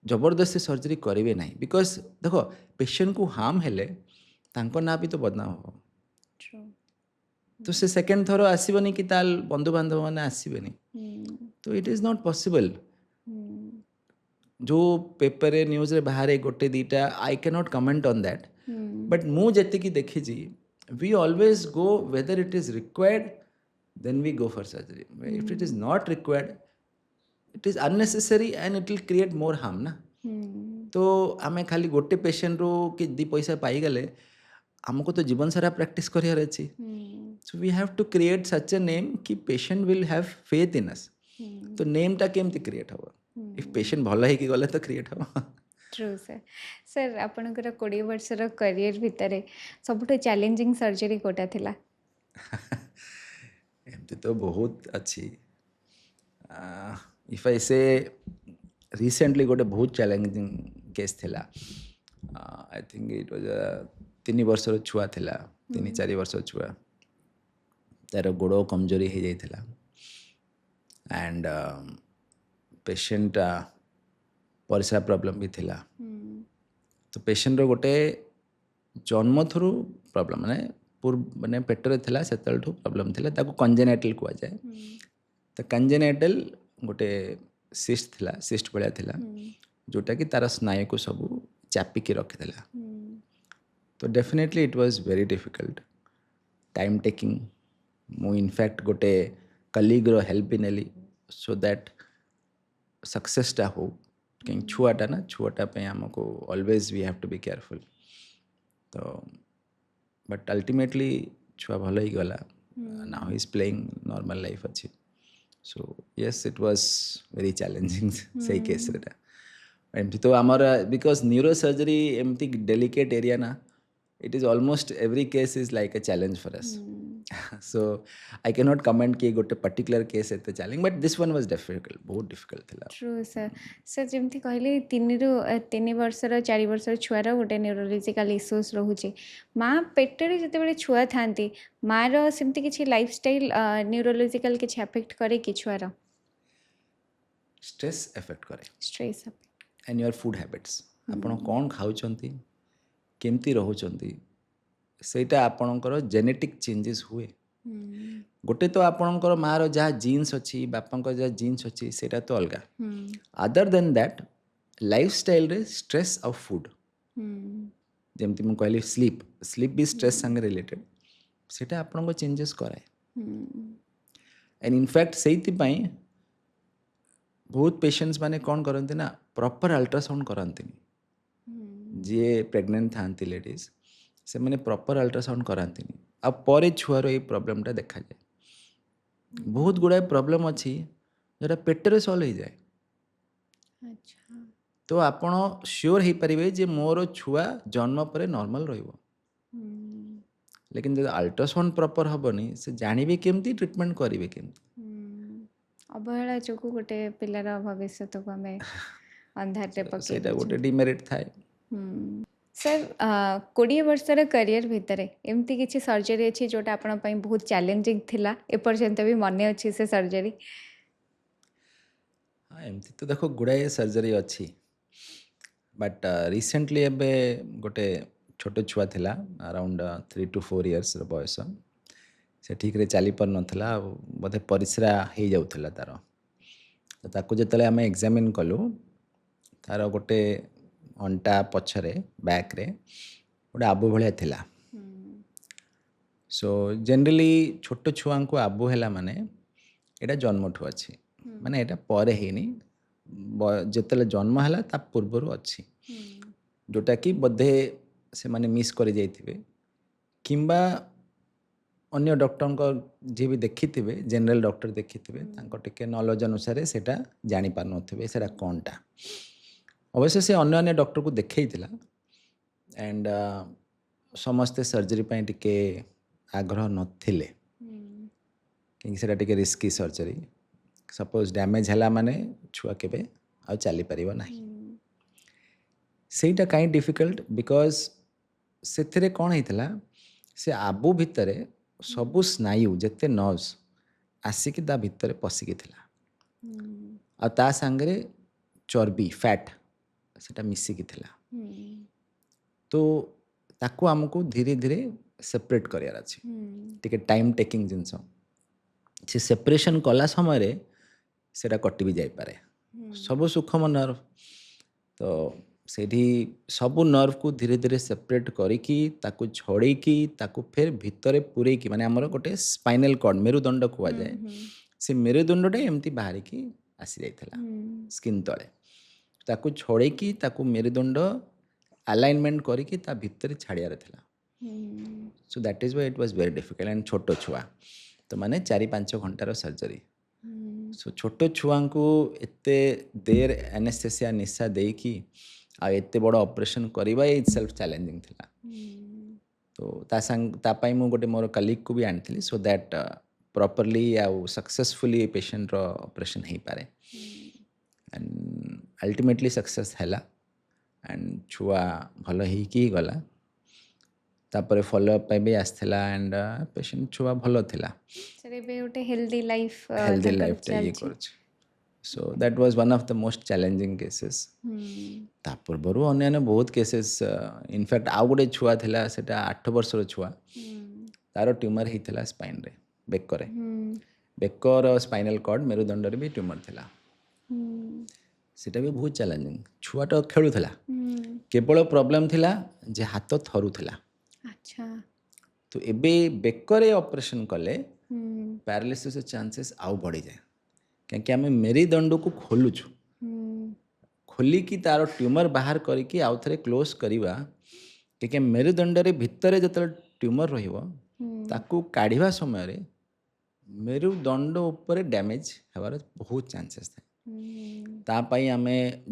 जबरदस्ती सर्जरी करेंगे ना बिकज देख पेशेंट को हार्म हेले तांको ना भी तो बदनाम हो
True.
तो से सेकेंड थर आसबनी कि ताल बंधु बांधव मैंने आसबेनी तो इट इज नॉट पॉसिबल जो पेपर न्यूज रे बाहर गोटे दीटा I can not comment on that but मु जेतिकी देखी we always go whether it is required then we go for surgery if it is not required it is unnecessary and it will create more harm ना तो आम खाली गोटे patient रू कि दी पैसा पाईगले आमको तो जीवन सारा प्रैक्टिस करार अच्छी so we have to create such a name कि patient will have faith in us तो नेमटा केमती क्रिएट हम इफ पेशेंट भल होगी गले तो क्रिएट हम
ट्रू सर सर आपणकर 20 वर्षर करियर भितर सबुठ चैलेंजिंग सर्जरी कोटा थिला
एमती तो बहुत अच्छी इफ आई से रिसेंटली गोटे बहुत चैलेंजिंग केस थिला आई थिंक इट वाज 3 वर्षर छुआ थिला 3-4 वर्ष छुआ तार गोड़ कमजोरी हो जाइथिला एंड पेशेंट परिस्रा प्रॉब्लम भी थिला तो पेशेंट रो गोटे जन्म थ्रू प्रॉब्लम माने पूर्व माने पेटरे थिला सेतलठू प्रॉब्लम थिला ताको कंजेनाइटल कुआ जाए तो कंजेनाइटल गोटे सिस्ट थिला सिस्ट भलिया थिला जोटा कि तार स्नायु को सब चापिकी रखिदेला तो definitely it was very difficult time taking मु इनफैक्ट गोटे कलीग रो हेल्प भी नेली सो दैट सक्सेसटा हो कहीं छुआटा ना छुआटा पे हमको always we have to be careful तो बट अल्टीमेटली छुआ भल ही गला now he is playing normal life अच्छी so yes it was very challenging सही केस रे एमती तो आमर बिकॉज न्यूरो सर्जरी एमती डेलिकेट एरिया ना it is almost every case is like a challenge for us so I cannot comment कि गोटे particular case एते challenging but this one was difficult बहुत difficult थिला
ट्रू सर सर जमती कहले 3 वर्षर 4 वर्षर छुआर गोटे न्यूरोलॉजिकल इश्यूज रोचे माँ पेटरे जिते छुआ था मार सेमती किसी लाइफस्टाइल न्यूरोलॉजिकल किसी अफेक्ट करे कि छुआर
stress affect करे
stress
and your food habits आपण कौन खाउचंती केमती रहुचंती सेटा आपणकर जेनेटिक चेंजेस हुए गोटे तो आपणकर मार जहाँ जीन्स अच्छी बापांकर जहाँ जीन्स अच्छी सेटा तो अलगा अदर देन दैट लाइफस्टाइल रे स्ट्रेस ऑफ फूड जमती मु कहली स्लीप स्लीप भी स्ट्रेस संगे रिलेटेड सेटा आपणको चेंजेस कराए एंड इनफैक्ट सेति पई बहुत पेशेंट्स माने कौन करते ना प्रॉपर अल्ट्रासाउंड करते जी प्रेग्नेंट था लेडीज से मैंने प्रॉपर अल्ट्रासाउंड कराती अब पर छुआर ये प्रोब्लेमटा देखा जाए बहुत गुड़ाए प्रोब्लेम अच्छी जोटा पेटरे सल्व हो जाए
अच्छा
तो आपण श्योर हो पारे जे मोर छुआ जन्म पर नॉर्मल रहिबो लेकिन जब अल्ट्रासाउंड प्रॉपर हेनी से जानवे केमती ट्रीटमेंट करेंगे केमती
अवहेला जो गोटे पिलार भविष्य को आम अंधारे
सेटा गोटे डिमेरिट थाए
सर 20 वर्षर करियर भितर एमती किसी सर्जरी अच्छी जोटा आपण बहुत चैलेंजिंग थिला एपर्यंत भी मन अच्छी से सर्जरी
हाँ एमती तो देखो गुड़ाए सर्जरी अच्छी बट रिसेंटली एबे गोटे छोट छुआ थिला अराउंड 3 to 4 years बयस से ठीक रे चली पार नथला बोधे परिस्रा हो जाउथला तार तो ताकू जतले आम एग्जामिन कलु तार गोटे अंटा पछरे बैक रे गोटे आबु भलिया थिला सो जनरली छोट छुआ को आबु हैला माने एटा जन्मठू अच्छी माने एटा परे हेनी जतले जन्म हैला ता पूर्वरु अच्छी जोटा कि बोधे से माने मिस कर जाइथिबे किंबा अन्य डॉक्टर जी भी देखी थे जनरल डॉक्टर देखी थे नॉलेज अनुसार से जानी पार नथिबे सेटा कोनटा अवश्य से अन्य डॉक्टर को देखई थिला एंड समस्ते सर्जरी पई टिके आग्रह नथिले कि सेटा टिके रिस्की सर्जरी सपोज डैमेज है माने छुआ केबे आ चली परिबो नाही सेटा कहीं डिफिकल्ट बिकॉज से कौन होता से आबु भितर सबु स्नायु जिते नर्व्स आसिकी ता भितर पशिकी थिला आ ता सांगरे चर्बी फैट सेटा मिसिकी थिला तो ताकू आमको धीरे धीरे सेपरेट करार अच्छे टिके टाइम टेकिंग जिनस से सेपरेशन कला समय सेटा कटि भी जापे सब सूक्ष्म नर्व तो सेठी सबू नर्व को धीरे धीरे सेपरेट करिकी ताकू छड़ेकी ताकू फिर भितर पूरेकी माने हमर गोटे स्पाइनल कॉर्ड मेरुदंड कुआ जाए से मेरुदंडटा एमती बाहर की आसी जाइथला स्किन तले ताकू छड़ेकी ताकू मेरुदंड अलाइनमेंट करिकी ता भितर छाड़ियार थिला सो that is why it was very difficult and छोटो छुआ तो माने 4-5 घंटार सर्जरी सो छोटो छुआ को एते देर एनेस्थेसिया निशा देकी आ एते बड़ ऑपरेशन करवा इटसेल्फ चैलेंजिंग थिला तो तापाई मु गोटे मोर कलीग को भी आनी सो दैट प्रॉपरली आ सक्सेसफुली पेशेंट रो ऑपरेशन हो पारे एंड अल्टीमेटली सक्सेस हैला एंड छुआ भल ही गला तापर फॉलोअप पे भी आसथिला एंड पेशेंट छुआ भल थिला
सर एबे गोटे हेल्दी लाइफ
ये करछ so that was one of the most challenging cases ता पूर्व अन्य बहुत केसेस इनफैक्ट आउ गोटे छुआ थिला सेटा 8 वर्षर छुआ तार ट्यूमर होता स्पाइन रे बेकर बेकर स्पाइनल कॉर्ड मेरुदंड रे भी ट्यूमर थिला सेटा भी बहुत चैलेंजिंग छुआटा खेलुला केवल प्रॉब्लम थिला जे हाथ थरुला
अच्छा
तो एबे बेकर ऑपरेशन कले पैरालिसिस चांसेस आउ बढ़ी जाए क्योंकि आम मेरुदंड को खोलुछु खोलिकी तार ट्यूमर बाहर करके आउ थे क्लोज करवा कि मेरुदंड रे भितर जो ट्यूमर रहिबो ताकू काढ़ा समय मेरुदंड उपर डैमेज होवार बहुत चांसेस था तापाई आम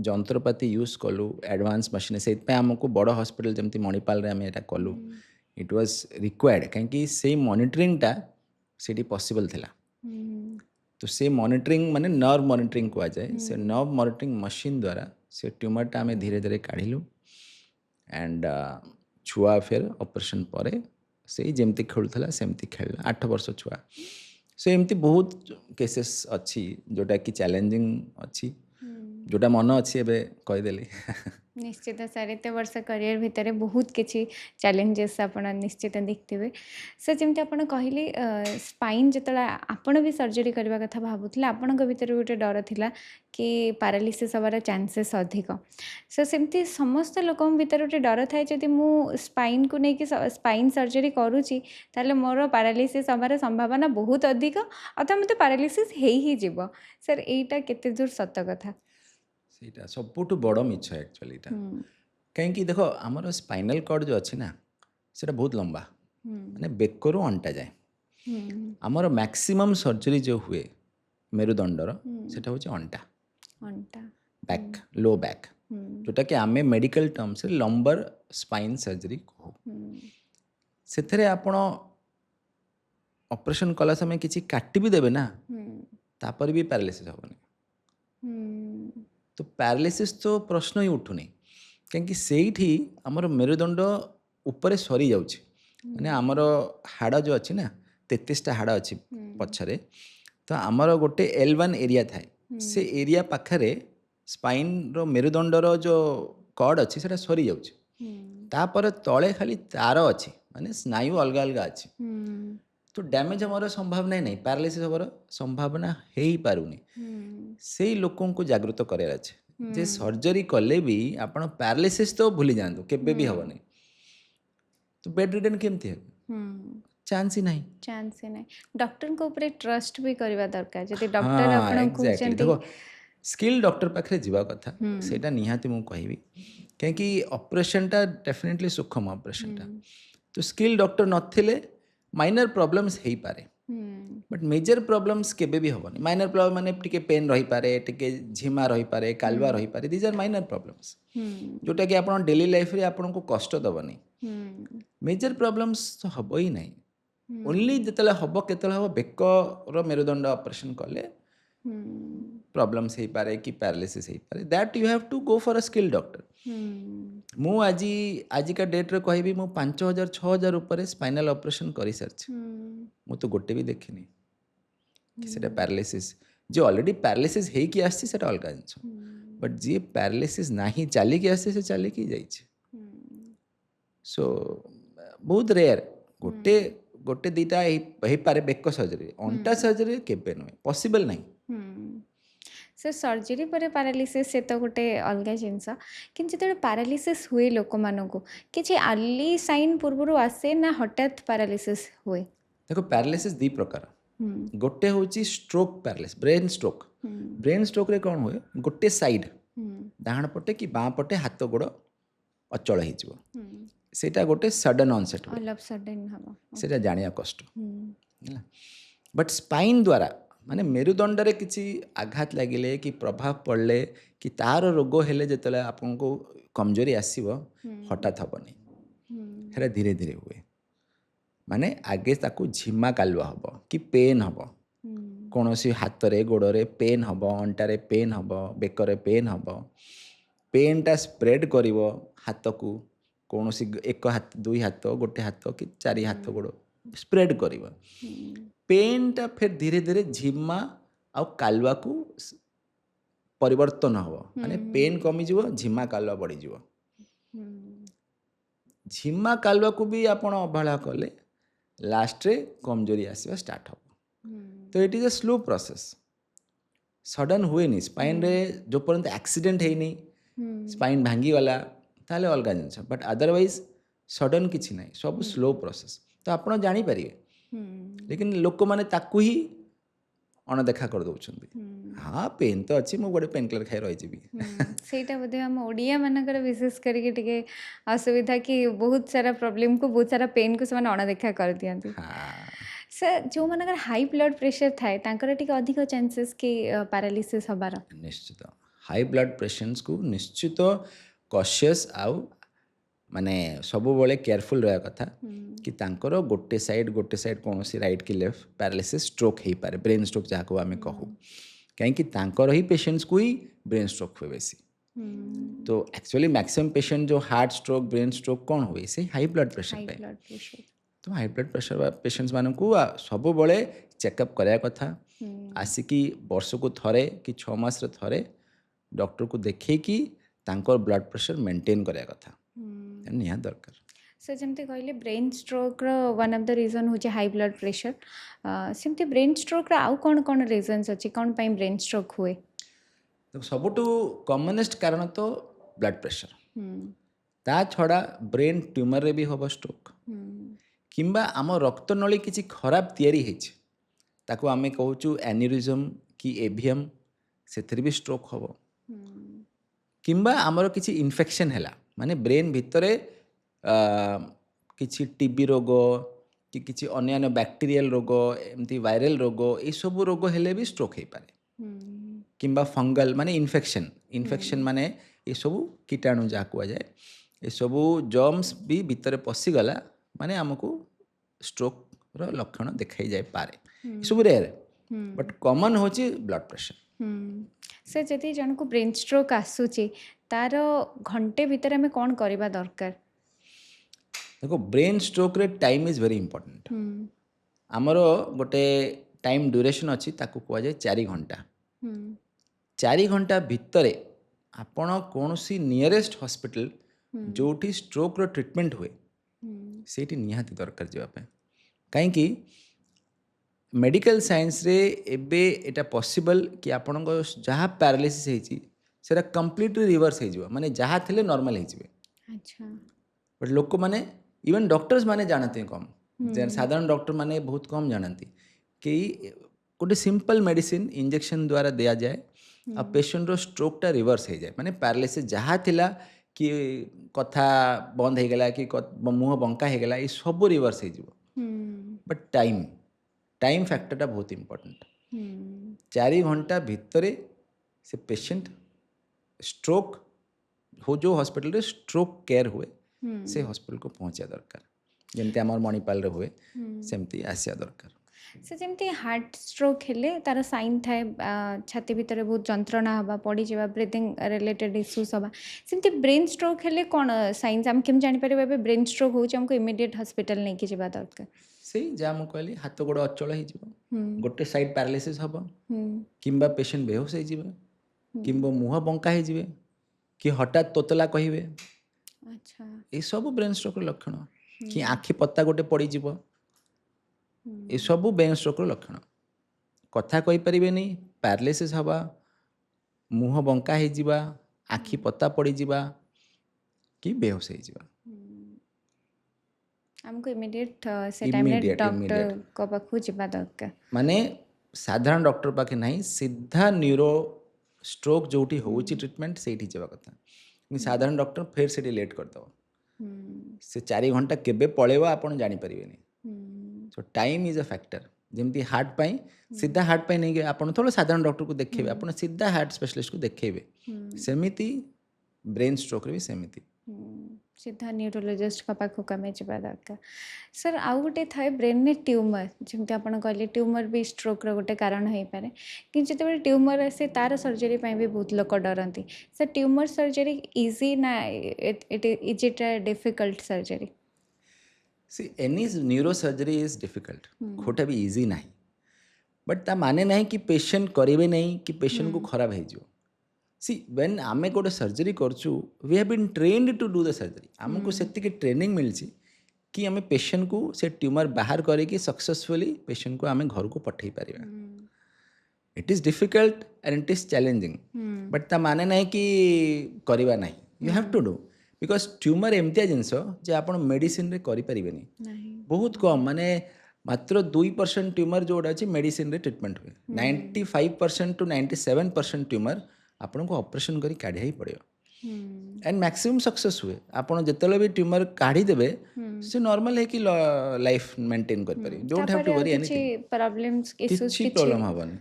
जंत्रपाति यूज कलु एडवांस मशीन से आमको बड़ हॉस्पिटल जमती मणिपाल आम यहाँ कलु इट वाज रिक्वायर्ड कहीं से मॉनिटरिंगटा से पॉसिबल थिला तो से मॉनिटरिंग माने नर्व मॉनिटरिंग कह जाए से नर्व मॉनिटरिंग मशीन द्वारा से ट्यूमरटा आम धीरे धीरे काढ़िलु एंड छुआ फिर ऑपरेशन पर से जमती खेलुला सेमती खेल 8 वर्ष छुआ से एमती बहुत केसेस अच्छी जोटा कि चैलेंजिंग अच्छी जोटा मन अच्छी एबे कहीदेली
निश्चित सर एत वर्ष करियर भितर बहुत किसी चैलेंजेस आपण निश्चित देखते सर जमी आप कहले स्पाइन जो आपण भी सर्जरी करने कथा भावुले आपण भर गोटे डर थिला कि पैरालिसिस हबार चांसेस अधिक सो सेमती समस्त लोक भर गोटे डर थाए जदि मु स्पाइन को लेकिन स्पाइन सर्जरी करुँची ताले मोर पैरालिसिस हबार संभावना बहुत अधिक अथवा मत पैरालिसिस ही जीव सर एटा केते दूर सत कथा
सेटा सबुठ बड़ मिछ एक्चुअली कहीं देख आमर स्पाइनल कॉर्ड जो अच्छी ना सेटा बहुत लंबा माने बेकरू अंटा जाए आमर मैक्सिमम सर्जरी जो हुए मेरुदंडर सेटा होचे अंटा बैक लो बैक जोटा कि आमे मेडिकल टर्म से लंबर स्पाइन सर्जरी कहू से आपण ऑपरेशन कला समय किसी काटी भी देबे ना तापर भी पैरालिसिस होबनी तो पैरालिसिस तो प्रश्न ही उठुनी कहीं से आमर मेरुदंड उपरे सरी जाउछि माने आमर हाड़ जो अच्छी ना 33टा हाड़ अच्छी पछरे तो आमर गोटे L1 एरिया थाए से एरिया पाखरे स्पाइन रो मेरुदंडर जो कॉर्ड अच्छी से सरी जाउछि तापर तले खाली तार अच्छी माने स्नायु अलग अलग अच्छी तो डैमेज हमारा संभावना नहीं पैरालिसिस हमारा संभावना है ही पारुनी से लोकों को जागृत करार अच्छे जे सर्जरी कले भी आपण पैरालिसिस तो भूली जातु केबे भी हबनी तो बेड रिडन केमती है चांस ही नहीं
डॉक्टर को ऊपर ट्रस्ट भी करवा दरकार जदि डॉक्टर आपण
एग्जैक्टली देखो स्किल डॉक्टर पाखरे जीवा कथा सेटा निहाती मु कहबी क्योंकि ऑपरेशनटा डेफिनेटली सूक्ष्म ऑपरेशनटा तो स्किल डॉक्टर नथिले माइनर प्रॉब्लम्स हो पारे बट मेजर प्रॉब्लम्स केबे भी होबनी माइनर प्रॉब्लम माने टिके पेन रही पारे टिके झिमा रही पारे कालवा रही पारे दीज आर माइनर प्रॉब्लम्स जोटा कि आपण डेली लाइफ रे आपण को कष्ट दबनी मेजर प्रॉब्लम्स तो हबो ही नहीं ओनली जतले हबो केतले हबो बेक रो मेरुदंड ऑपरेशन कले प्रॉब्लम्स हो पारे कि पैरालिसिस हो पारे that you have to go for a skill doctor मु आजिका डेट्रे कहबी मु 5,000 6,000 ऊपर स्पाइनल ऑपरेशन कर सारी मु तो गोटे भी देखनी कि सेटा पैरालिसिस जो ऑलरेडी पैरालिसिस होगी आसी सेटा अलग जिनिस बट जी पैरालिसिस नहीं चलिकी आसी से चलिकी जाइए सो बहुत रेयर गोटे गोटे दीटा हो पारे बेक सर्जरी अंटा सर्जरी केबे नुहे पॉसिबल नहीं
सर सर्जरी पर पैरालिसिस से तो गोटे अलग जिनस कि जो पैरालिसिस हुए लोक मानू कि अर्ली साइन पूर्व आसे ना हठात पैरालिसिस हुए
देखो पैरालिसिस दी प्रकार गोटे हूँ स्ट्रोक पैरालिसिस ब्रेन स्ट्रोक रे कौन हुए गोटे साइड डाहाण पटे कि बाँ पटे हाथ गोड़ अचल हो सेटा गोटे सडन ऑनसेट सेटा जानिया कष्ट बट स्पाइन द्वारा माने मेरुदंड रे किसी आघात लगिले कि प्रभाव पड़ले कि तार रोग हेले जेतले आपन को कमजोरी आसीबो हठात हबनी हेरा धीरे धीरे हुए माने आगे ताकू झिमा कालुआ हब कि पेन हब कौन सी हाथ रे गोड़ रे पेन हब अंटारे पेन हब बेकरे पेन हब पेनटा स्प्रेड करिवो हाथ को कौन सी एक हाथ दुई हाथ गोटे हाथ कि चारि हाथ गोड़ स्प्रेड करिवो पेनटा फिर धीरे धीरे झिमा आ कालुआ को परिवर्तन हब माने पेन कमिज झिमा कालुआ बढ़ीज झिमा कालुआ को भी आपण अवहेला कले लास्ट रे कमजोरी आसवा स्टार्ट हो तो it is a slow process sudden हुए नहीं स्पाइन रे जो पर्यंत एक्सीडेंट है नहीं स्पाइन भांगी गला ताले अलग जिनिस बट अदरवाइज सडन किसी ना सब स्लो प्रोसेस तो आप जानी पारे लेकिन लोक मैंने ताकू ही अणदेखा कर दौरान हाँ पेन तो अच्छी मुझे पेन किलर खाई रही
ସେଇଟା ବୋଧେ ଆମ ଓଡ଼ିଆ ମାନଙ୍କର ବିଶେଷ କରିକି ଟିକେ ଅସୁବିଧା କି ବହୁତ ସାରା ପ୍ରୋବ୍ଲେମକୁ ବହୁତ ସାରା ପେନ୍କୁ ସେମାନେ ଅଣଦେଖା କରିଦିଅନ୍ତି ସାର୍ ଯେଉଁମାନଙ୍କର ହାଇ ବ୍ଲଡ଼ ପ୍ରେସର ଥାଏ ତାଙ୍କର ଟିକେ ଅଧିକ ଚାନ୍ସେସ୍ କି ପାରାଲିସିସ୍ ହେବାର
निश्चित हाई ब्लड पेशेंट्स को निश्चित कशियस आउ माने सब बेले केयरफुल रहा कथा कि तांकर गोटे साइड कौन सी राइट कि लेफ्ट पैरालिसिस स्ट्रोक हो पारे ब्रेन स्ट्रोक जहाँ को आम कहू कहीं तांकर ही पेशेंट्स को ही ब्रेन स्ट्रोक हुए बेसी तो एक्चुअली मैक्सिमम पेशेंट जो हार्ट स्ट्रोक ब्रेन स्ट्रोक कौन हुए से हाई ब्लड प्रेशर तो हाई ब्लड प्रेशर पेशेंट्स मान को सब बेले चेकअप कराया कथा आसिकी वर्ष को थरे कि 6 मास थरे डॉक्टर को देखे कि तांकर ब्लड प्रेशर मेंटेन कराया कथा निहा दरकार
सर जमती कहले brain stroke one of the reason हो हाई ब्लड प्रेशर सेमती ब्रेन स्ट्रोक आउ कौन कौन रीजन्स अच्छी कौन पाई ब्रेन स्ट्रोक हुए
तो सबुठु कॉमनेस्ट कारण तो ब्लड प्रेशर ता छड़ा ब्रेन ट्यूमर रे भी होबो स्ट्रोक किंबा आम रक्त नली किसी खराब तैयारी होइछ ताको आमे कहूचु एन्यूरिज्म कि एवियम सेथरे भी स्ट्रोक होबो किंबा आमर किसी इन्फेक्शन हैला माने ब्रेन भितरे किसी टीबी रोग कि किसी अन्य बैक्टीरियल रोग एमती वायरल रोग ये सब रोग हेले भी स्ट्रोक हो पारे किंबा फंगल माने इन्फेक्शन माने ये सब कीटाणु जहाँ कह जाए ये सब जर्म्स भी भितर पशिगला माने आमको स्ट्रोक रो लक्षण देखाई जाए पारे ये सब रेयर बट कॉमन होची ब्लड प्रेशर
सर जदि जन को ब्रेन स्ट्रोक आसूची तार घंटे भीतर आम कौन करवा दरकार
देखो ब्रेन स्ट्रोक रे टाइम इज वेरी इंपोर्टेंट आमर गोटे टाइम ड्यूरेशन अच्छी ताकू कह जाए 4 घंटा 4 घंटा भितर आपण कौन सी नियरेस्ट हॉस्पिटल जोठी स्ट्रोक रो ट्रीटमेंट हुए सेठी निहाती दरकार जावाई कहीं मेडिकल साइंस रे एबे एटा पॉसिबल कि आपण जहाँ पैरालिसिस होइछि सेटा कंप्लीटली रिवर्स हो माने जहाँ थे नॉर्मल हो बट लोक माने इवन डॉक्टर्स माने जानते कम साधारण डॉक्टर माने बहुत कम जानती कि गोटे सिंपल मेडिसिन इंजेक्शन द्वारा दिया जाए आ पेशेंट रो स्ट्रोकटा रिवर्स हो जाए माने पैरालिसिस जहाँ थिला कि कथा बंद हो गला कि मुँह बंका हो गला ये सब रिवर्स हो बट टाइम फैक्टरटा बहुत इंपोर्टेंट 4 घंटा भितर से पेशेंट स्ट्रोक हो जो हॉस्पिटल रे स्ट्रोक केयर हुए से हॉस्पिटल को पहुँचा दरकार जमती आम मणिपाल हुए सेमती आसिया दरकार
से जमी हार्ट स्ट्रोक हेले तार साइन थाए छाती भितर बहुत जंत्रणा हवा पड़ी जावा ब्रीथिंग रिलेटेड इश्यूज हवा सेमती ब्रेन स्ट्रोक हेले कौन साइंस आम केम जापर ब्रेन स्ट्रोक होमको इमिडिएट हॉस्पिटल नहीं कि जावा दरकार
ସେଇ ଯାହା ମୁଁ କହିଲି ହାତ ଗୋଡ଼ ଅଚଳ ହେଇଯିବ,
हम्म
ଗୋଟେ ସାଇଡ୍ ପାରାଲିସିସ୍ ହେବ,
हम्म
କିମ୍ବା ପେସେଣ୍ଟ ବେହୋସ ହେଇଯିବେ, କିମ୍ବା ମୁହଁ ବଙ୍କା ହେଇଯିବେ, କି ହଠାତ୍ ତୋତଲା କହିବେ,
अच्छा
ଏସବୁ ବ୍ରେନ୍ ଷ୍ଟ୍ରୋକ୍ର ଲକ୍ଷଣ। କି
हम्म
ଆଖି ପତା ଗୋଟେ ପଡ଼ିଯିବ, ଏସବୁ ବ୍ରେନ୍ ଷ୍ଟ୍ରୋକ୍ର ଲକ୍ଷଣ। କଥା କହିପାରିବେନି, ପାରାଲିସିସ୍ ହେବା, ମୁହଁ ବଙ୍କା ହେଇଯିବା, ଆଖି ପତା ପଡ଼ିଯିବା, କି ବେହୋସ ହେଇଯିବା।
हमको इमिडिएट से टाइम
ଇମିଡ଼ିଏଟ୍
डॉक्टर
ଇମିଡ଼ିଏଟ୍
को पाखु जिबा दरकार।
ମାନେ ସାଧାରଣ ଡକ୍ଟର ପାଖେ ନାହିଁ, ସିଧା ନ୍ୟୁରୋ ଷ୍ଟ୍ରୋକ୍ ଯେଉଁଠି ହେଉଛି ଟ୍ରିଟମେଣ୍ଟ ସେଇଠି ଯିବା କଥା। କିନ୍ତୁ ସାଧାରଣ ଡକ୍ଟର ଫେର୍ ସେଠି ଲେଟ୍ କରିଦେବ, ସେ 4 ଘଣ୍ଟା କେବେ ପଳେଇବ ଆପଣ ଜାଣିପାରିବେନି। So time is a factor. ଯେମିତି ହାର୍ଟ ପାଇଁ ସିଧା ହାର୍ଟ ପାଇଁ ନେଇକି ଆପଣ ଥୋଡ଼େ ସାଧାରଣ ଡକ୍ଟରକୁ ଦେଖେଇବେ, ଆପଣ ସିଧା ହାର୍ଟ ସ୍ପେଶାଲିଷ୍ଟକୁ ଦେଖେଇବେ। ସେମିତି ବ୍ରେନ୍ ଷ୍ଟ୍ରୋକ୍ରେ ବି ସେମିତି।
सीधा न्यूरोलोजिस्ट का पाखु कमे जावा दरकार। सर आउ गोटे थाए ब्रेन में ट्यूमर जमती आप कहले ट्यूमर भी स्ट्रोक रो गोटे कारण हो पारे कि जिते ट्यूमर आसे तार सर्जरी भी बहुत लोक डरती। सर ट्यूमर सर्जरी इजी ना is it a difficult surgery?
See any neuro surgery is difficult, खोटा भी इजी नहीं, बट ता माने नहीं कि पेशेंट करेंगे नहीं कि पेशेंट को खराब हो। सी व्हेन आमे गोटे सर्जरी करचु we have been trained to do the surgery, आमको सेतिक ट्रेनिंग मिलची कि आमे पेशेंट को से ट्यूमर बाहर करके सक्सेसफुली पेशेंट को आमे घर को पठेई पारिबा। It is difficult and it is challenging, but ता माने नहीं कि करिबा नहीं, you have to do because tumour एमतिया जिनस जे आपण मेडिसिन रे करि परिबेनी। बहुत कम माने मात्र 2% ट्यूमर जोड़ा अच्छे मेडिसिन रे ट्रीटमेंट हुए, 95% टू 97% ट्यूमर आपन को ऑपरेशन करी काढ़िया ही पड़े एंड मैक्सिमम सक्सेस हुए। आपन जितले भी ट्यूमर काढ़ी देबे से नॉर्मल है कि लाइफ मेंटेन कर पारे, don't have to worry anything,
problems issues
किछि प्रॉब्लम हबनी।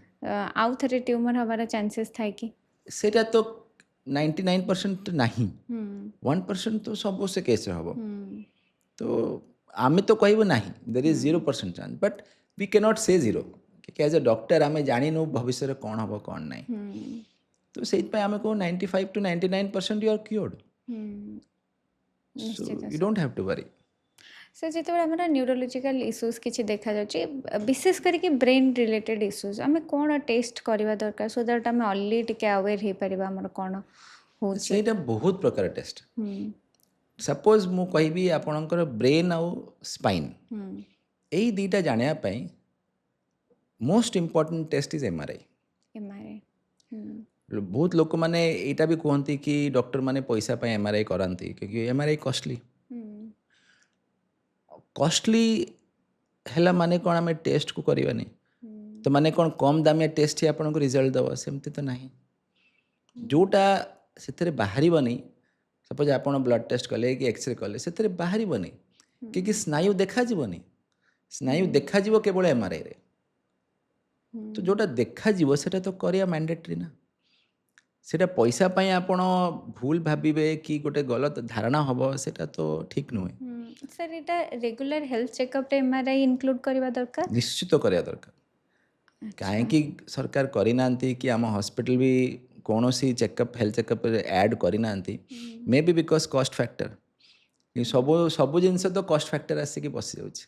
आउ थरे ट्यूमर हमारा चांसेस थाए कि
सेटा तो 99% नहीं, 1% तो सब से केस हबो। तो आमे तो कहबो नहीं there is 0% chance, but we can not say 0 कि एज अ डॉक्टर आमे जानि नो भविष्य रे कोन हबो कोन नहीं। तो सेट पे आमे को 95 to 99% you are cured, so you don't have to worry.
सर जिते आम न्यूरोलोजिकल इश्यूज किसी देखा जाए विशेष करके ब्रेन रिलेटेड इश्यूज आम कौन टेस्ट करवा दरकार सो दैट आम अर्ली टिके अवेयर हो पार आमर कौन हो
सेटा बहुत प्रकार टेस्ट। सपोज मु कहबी आपणकर ब्रेन आउ स्पाइन यही दुईटा जानिया पई most important test is MRI. बहुत लोक मैंने यहाँ भी कहती कि डॉक्टर मैंने पैसा पे एमआरआई कराती क्योंकि एमआरआई कॉस्टली। कॉस्टली है माने कौन आम टेस्ट को करवानी, तो माने कौन कम दामिया टेस्ट ही आपको रिजल्ट दब, सेमती तो नहीं। जोटा से बाहर सपोज आप ब्लड टेस्ट कले कि एक्सरे कले से बाहर कि स्नायु देखा स्नायु देखा केवल एमआरआई रे। तो जोटा देखा सेटा तो करिया मैंडेटरी ना, सेटा पैसा पाई आपण भूल भाबिबे कि गोटे गलत धारणा हबो सेटा तो ठीक नुहे।
सर एटा रेगुलर हेल्थ चेकअप रे एमआरआई इंक्लूड करबा दरकार,
निश्चित करया दरकार। काहे कि सरकार करि नांती कि आम हॉस्पिटल भी कौनसी चेकअप हेल्थ चेकअप ऐड करि नांती, maybe because cost factor, सब जिनस तो कॉस्ट फैक्टर आसिक बसी जाउछि।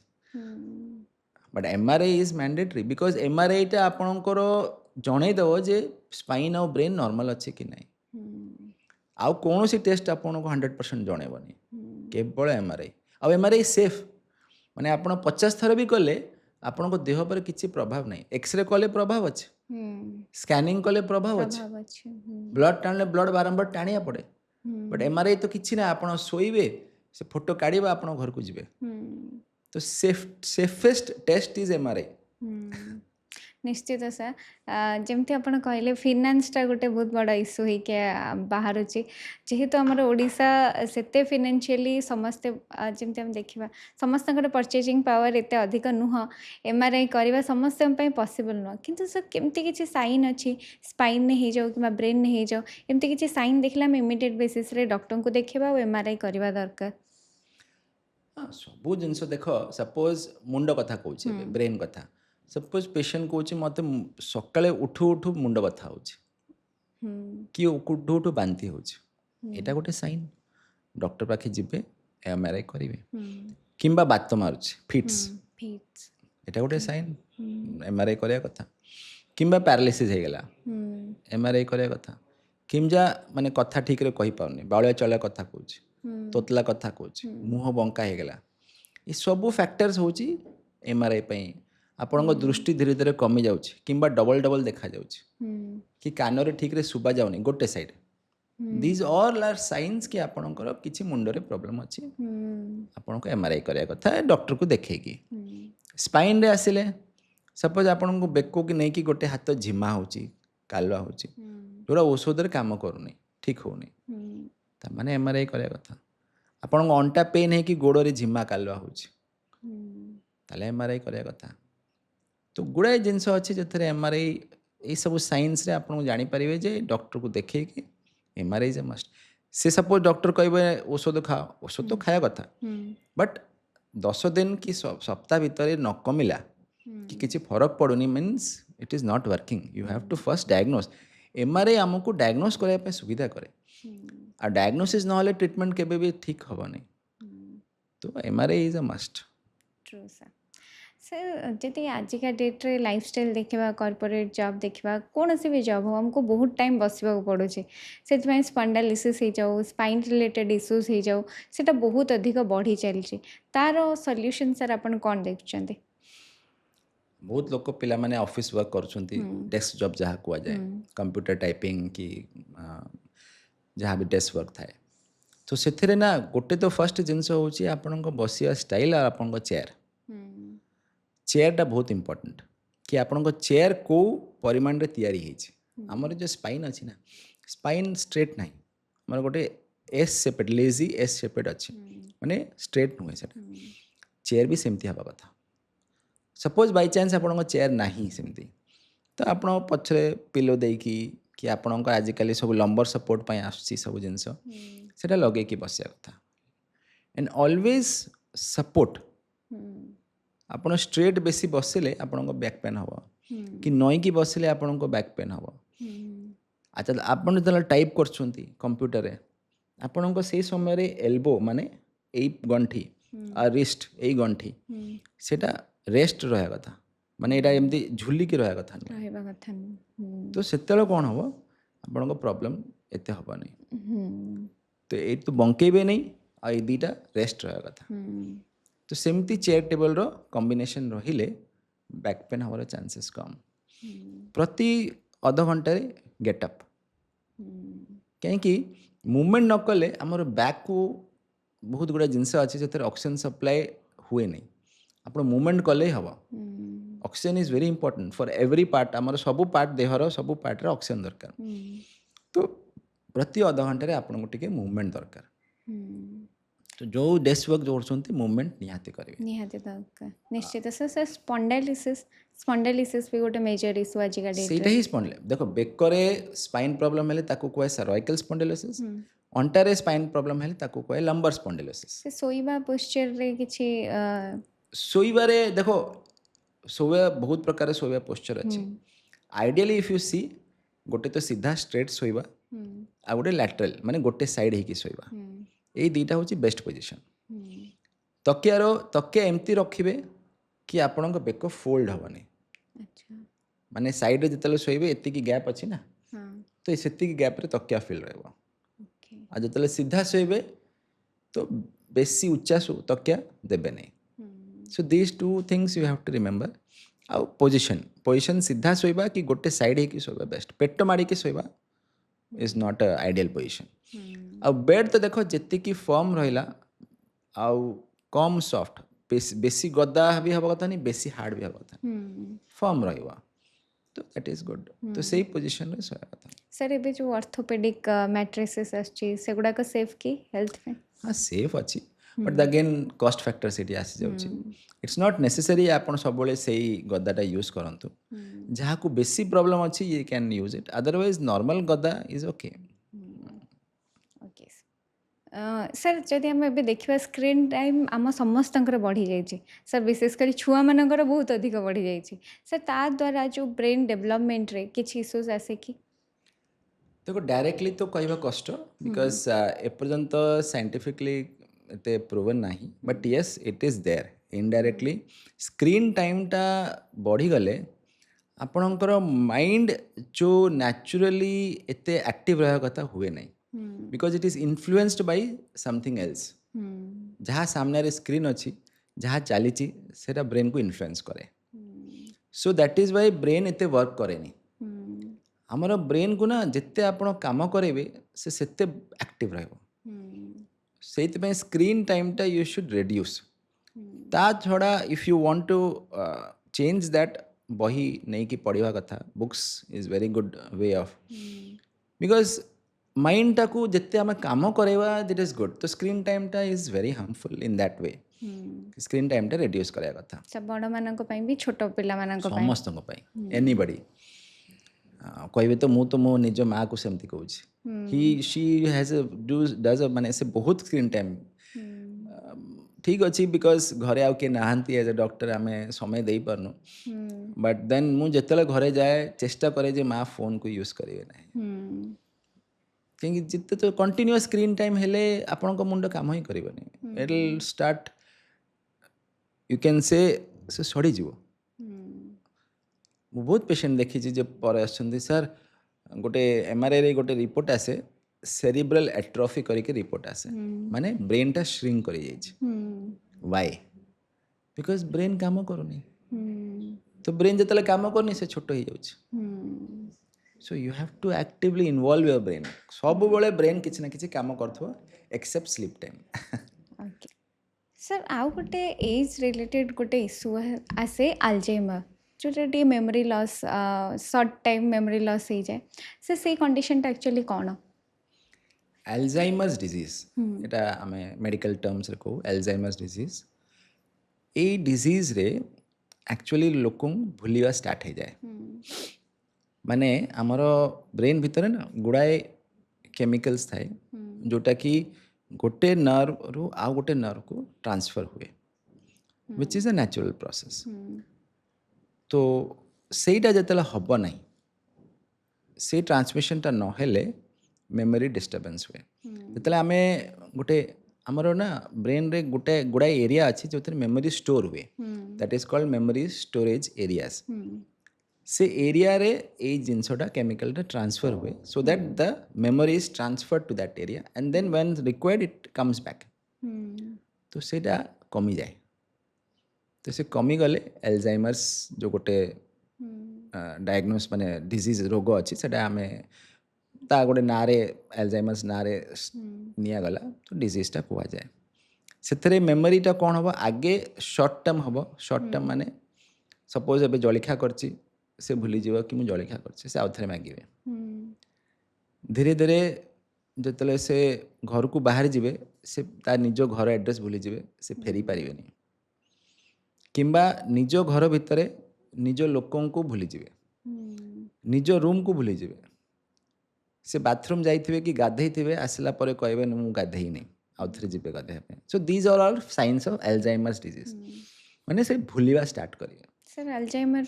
But MRI is mandatory because MRI टा आपणकर जणे दबो जे स्पाइन और ब्रेन नॉर्मल अच्छे कि नहीं। आउ कौन सी टेस्ट आपको 100% जणेबनी, केवल एमआरआई। आ एमआरआई सेफ माने आप 50 थर भी कले आपण को देह पर किसी प्रभाव नहीं। एक्सरे कले प्रभाव अच्छे, स्कैनिंग कले प्रभाव अच्छे, ब्लड टाणले ब्लड बारंबार टाणिया पड़े, बट एमआरआई तो किसी ना आप शोइबे से फोटो काढ़ा आप घर को जीवे। तो सेफेस्ट टेस्ट इज एमआरआई।
निश्चित सर जमती आप कहले फिनान्सटा गोटे बहुत बड़ा इश्यू होके बाहर जेहेतु आमर ओडिशा सेते फिनान्शियली समस्ते जमती आम देखा समस्त परचेजिंग पावर एत अधिक नुह, एमआरआई करवा समस्त पॉसिबल नुह। किंतु सर केमती किसी साइन अच्छी स्पाइन नहीं जाऊ कि ब्रेन नहीं जाऊ एमती किसी साइन देखला आम इमिडिएट बेसिस रे डॉक्टर को देखा और एमआरआई करवा दरकार।
सब जिनस देख सपोज मुंड कथा कहूँ ब्रेन कथा, सपोज पेशेंट कौच मत सकाଳେ उठू उठू मुंड बथा हो कि उठू उठू बांति हो यहाँ गोटे साइन डॉक्टर पाखे जीवे एमआरआई करेंगे किंबा बात मारुचे फिट्स
फिट्स
यहाँ गोटे साइन एमआरआई करवा कथा किंबा पैरालिसिस हो गला एमआरआई करवा कथा किंजा माने कथा ठीक रे कहि पाउनी बावळिया चला कथा कहूँ तोतला कथा कहूँ मुँह बंका हो गला ये सब फैक्टर्स होची एमआरआई पई आपन दृष्टि धीरे धीरे कमी जाउछि किंबा डबल डबल देखा जाउछि कि कान रे ठीक रे सुबा जाउनी गोटे side this all are science कि आपनकर किछि मुंडरे प्रॉब्लम अछि आपन को एमआरआई करया कथा डॉक्टर को देखेगी स्पाइन रे आसिले सपोज आपन को बेको कि नहीं कि गोटे हाथ झिमा होची कालवा होची जोड़ा औषध रे काम करूनी ठीक होनी ता माने एमआरआई करया कथा आपन को अंटा पेन है कि गोड़ रे झिमा कालवा होची ताले एमआरआई करया कथा तो गुड़ाए जिनस अच्छी जो एमआरआई ये सब साइंस रे आपन जानी पारिबे जे डॉक्टर को देखे कि MRI is a must say suppose doctor कहबे औषध खाओ औषध तो खाया कथा बट 10 दिन कि सप्ताह भितर न कमिला कि किसी फरक पड़ुनी means it is not working you have to first diagnose MRI आमको डायग्नोस करने सुविधा करे आ डायग्नोसिस ना ट्रीटमेंट केबे भी ठीक हेनी तो MRI is a must
true sir sir जदि आजिका डेट्रे लाइफस्टाइल देखा कॉर्पोरेट जॉब देखा कौन सी भी जॉब हो हमको बहुत टाइम बसवा पड़े से स्पंडालिसिस हो जाऊ स्पाइन रिलेटेड इश्यूज हो जाऊ से बहुत अधिक बढ़ी चलती तार सॉल्यूशन सर आपन कौन देखुं
बहुत लोक पिला माने ऑफिस वर्क करुँच डेस्क जॉब जहाँ कुआ जाए कंप्यूटर टाइपिंग कि जहाँ भी डेस्क वर्क थाए तो से ना गोटे तो फर्स्ट जिनस हूँ आपण बसिया स्टाइल और आपण चेयर चेयरटा बहुत इंपोर्टेंट कि आपण चेयर को परिमाण रे तैयारी होइछि हमर जो स्पाइन अच्छी ना स्पाइन स्ट्रेट ना आमर गोटे S shaped lazy S shaped अच्छी माने स्ट्रेट नुहे से चेयर भी सेमती हवा कथा सपोज बाय चांस आपण चेयर नाही सेमती तो आप पछरे पिलो देकी कि आपण आजिकल सब लंबर सपोर्ट पाई आसुची सब जिनस सेटा लगे कि बसिया कथा एंड ऑलवेज सपोर्ट आपण स्ट्रेट बेसी बसिले आपण बैक पेन हम कि नईकी बसिले आपण बैक पेन हम अच्छा आपण जो टाइप करछुंती कंप्यूटर रे आपण से समय रे एल्बो माने एई गंठी आ रिस्ट एई गंठी सेटा रेस्ट रहा कथा माने एटा एमती झुलिकी रहा कथा तो सेतेले कौन हम आपण प्रॉब्लम एते हबनी तो ये तो बंकेबे नहीं आ ये दीटा रेस्ट रहा कथा तो सेमती चेयर टेबल रो कॉम्बिनेशन रहिले बैक पेन हमारे चांसेस कम प्रति आधा घंटे गेटअप कहीं मूवमेंट न कले आमर बैक को बहुत गुड़ा जिनस अच्छी जो ऑक्सीजन सप्लाई हुए नहीं आप मूवमेंट कले हम oxygen is very important for every part आमर सब पार्ट देहर सब पार्ट रे ऑक्सीजन दरकार तो प्रति आधा घंटे आपको टिके मूवमेंट दरकार तो जो डेस्क वर्क जो करछंती मूवमेंट निहाती करिवे
निहाती दरकार निश्चित सर स्पॉन्डाइलिसिस भी गोटे मेजर इशू आजिका डेट
सेटा ही स्पॉन्डाइल देखो बेकरे स्पाइन प्रॉब्लम हेले ताको कोए सर्वाइकल स्पॉन्डाइलिसिस अंटारे स्पाइन प्रॉब्लम हेले ताको कोए लंबर स्पॉन्डाइलिसिस
से सोइबा पोस्चर रे किछि
सोइबारे देखो सोया बहुत प्रकार सोया पोस्चर अछि आइडियली इफ यू सी गोटे तो सीधा स्ट्रेट सोइबा आ गोटे लैटरल माने गोटे साइड हेकी सोइबा ये दुईटा हूँ बेस्ट पोजिशन तकिया एमती रखिए कि आपण बेक फोल्ड हेनी माने साइड जिते शोबे एति गैप अच्छी ना तो से गैप्रे तकिया फिल रहा जो सीधा शोबे तो बेसी उच्चा तकिया देवे नहीं so these two things you have to remember आउ पोजिशन सीधा शोबा कि गोटे साइड है कि शोबा बेस्ट पेट माड़ी के शोबा is not a ideal position आ बेड तो देखो जी फर्म रहा आउ कम सॉफ्ट बेसी गदा भी हवा कथा नहीं बेसी हार्ड भी हवा कथा फर्म रहा तो दैट इज गुड तो सही पोजीशन रे सोया कथा
सर एबे जो ऑर्थोपेडिक मैट्रेसेस आछि सेगुडा को सेफ की हेल्थ में
हाँ सेफ अच्छी बट अगेन कॉस्ट फैक्टर से आसी जाउछि इट्स नॉट नेसेसरी आपण सबले सही गद्दाटा यूज करंतु जहाँ को बेसी प्रॉब्लम अच्छी ये can use it otherwise normal गद्दा इज ओके
सर जदि आम ए देखा स्क्रीन टाइम आम समस्त बढ़ी जाइए सर विशेषकर छुआ मानकर बहुत अधिक बढ़ी जाइए सर ता द्वारा जो ब्रेन डेवलपमेंट रे किसी इश्यूज आसे कि
देखो डायरेक्टली तो कहवा कष्ट बिकज एपर्यंत साइंटिफिकली एते प्रूवन नहीं but yes it is there indirectly screen टाइमटा बढ़ीगले आपणकर माइंड जो नेचुरली एते एक्टिव रहा कथा हुए नहीं because it is influenced by something else जहाँ सामने स्क्रीन अच्छी जहाँ चली सेटा ब्रेन को इन्फ्लुएंस करे so that is why brain एते वर्क करेनी आमर ब्रेन को ना जिते आपण काम करेंगे से सेते एक्टिव रहिबो से स्क्रीन टाइमटा यू शुड रेड्यूस ता छड़ा if you want to change that बही नहीं कि पढ़ा कथा books is very good way of because mind टाकू जिते आम काम करेवा दैट इज गुड तो स्क्रीन टाइमटा is very harmful in that way screen टाइमटा रेड्यूस करा कथा
सब बड़ मानक पई भी छोट पिला मानक पई
समस्त एनीबडी कहबे तो मो निज माँ को सेमती कहूँ ही शी हैज डज माने से बहुत स्क्रीन टाइम ठीक अच्छी बिकज घरे आउ किए नहांती एज ए डॉक्टर आम समय दे पारनु बट देन मु जिते घरे जाए चेष्टा करे जे माँ फोन को यूज करेंगे ना कहीं जिते तो कंटिन्यूअस स्क्रीन टाइम हेले आपण मुंड काम ही करबनी it will start you can say सड़ी जीव बहुत पेशेंट देखी जे पर आछंती सर गोटे एमआरआई गोटे रिपोर्ट आसे सेरिब्रल एट्रोफी करके रिपोर्ट आसे माने ब्रेन टा श्रिंक कर वाई बिकॉज ब्रेन काम करूनी तो ब्रेन जिते काम करनी से छोट हो जाउछ so you have to actively involve your brain सब बेले ब्रेन किसी ना किसी काम करथो except sleep time
okay sir आउ गोटे एज रिलेटेड गोटे इश्यू आसे अल्जाइमर जोटा टी memory loss short time memory loss हो जाए से कंडीशन एक्चुअली कौन
एल्जाइमर्स डिजीज एटा आम मेडिकल टर्म्स रे कहू एल्जाइमर्स डिजीज ए डिजीज रे एक्चुअली लोक भूलिया स्टार्ट हो जाए माने आमर ब्रेन भितर ना गुड़ाए केमिकल्स थाए जोटा कि गोटे नर्व रु आउ गोटे नर्व को ट्रांसफर हुए which is a natural process तो सेटा जिते हम ना से ट्रांसमिशनटा नहेले मेमोरी डिस्टर्बेंस हुए जिते आम गोटे आमर ना ब्रेन रे गोटे गुड़ाए एरिया अच्छी जो मेमोरी स्टोर हुए that is called memory storage areas से एरिया रे ए जिनसटा केमिकल ट्रांसफर हुए so that the memory is transfer to that area and then when required it comes back तो सेटा कमी जाए तो से कमी गले एल्जाइमर्स जो गोटे डायग्नोस माने डिजीज रोग अच्छी से आम ता गोटे ना एल्जाइमर्स ना निगला तो डिजीजटा कह जाए से मेमोरीटा कौन हम आगे शॉर्ट टर्म हम शॉर्ट टर्म माने सपोज एबे जलिखा करची से भूली जीव कि मुझे जलिखा करची से आउ थे मागे धीरे धीरे जिते से घर को बाहर जीवे से ता निज घर एड्रेस भूली जीवे से फेरी पारे किंबा निज घर भितर निज लोकों को भूली जीवे निज रूम को भूली जीवे से बाथरूम जाइए कि गाधे थे आसला पर कहबे मु गाधे नहीं आउ थे जी गाधे so these are all signs of Alzheimer's disease माने से भूलिया स्टार्ट करिए
सर अल्जाइमर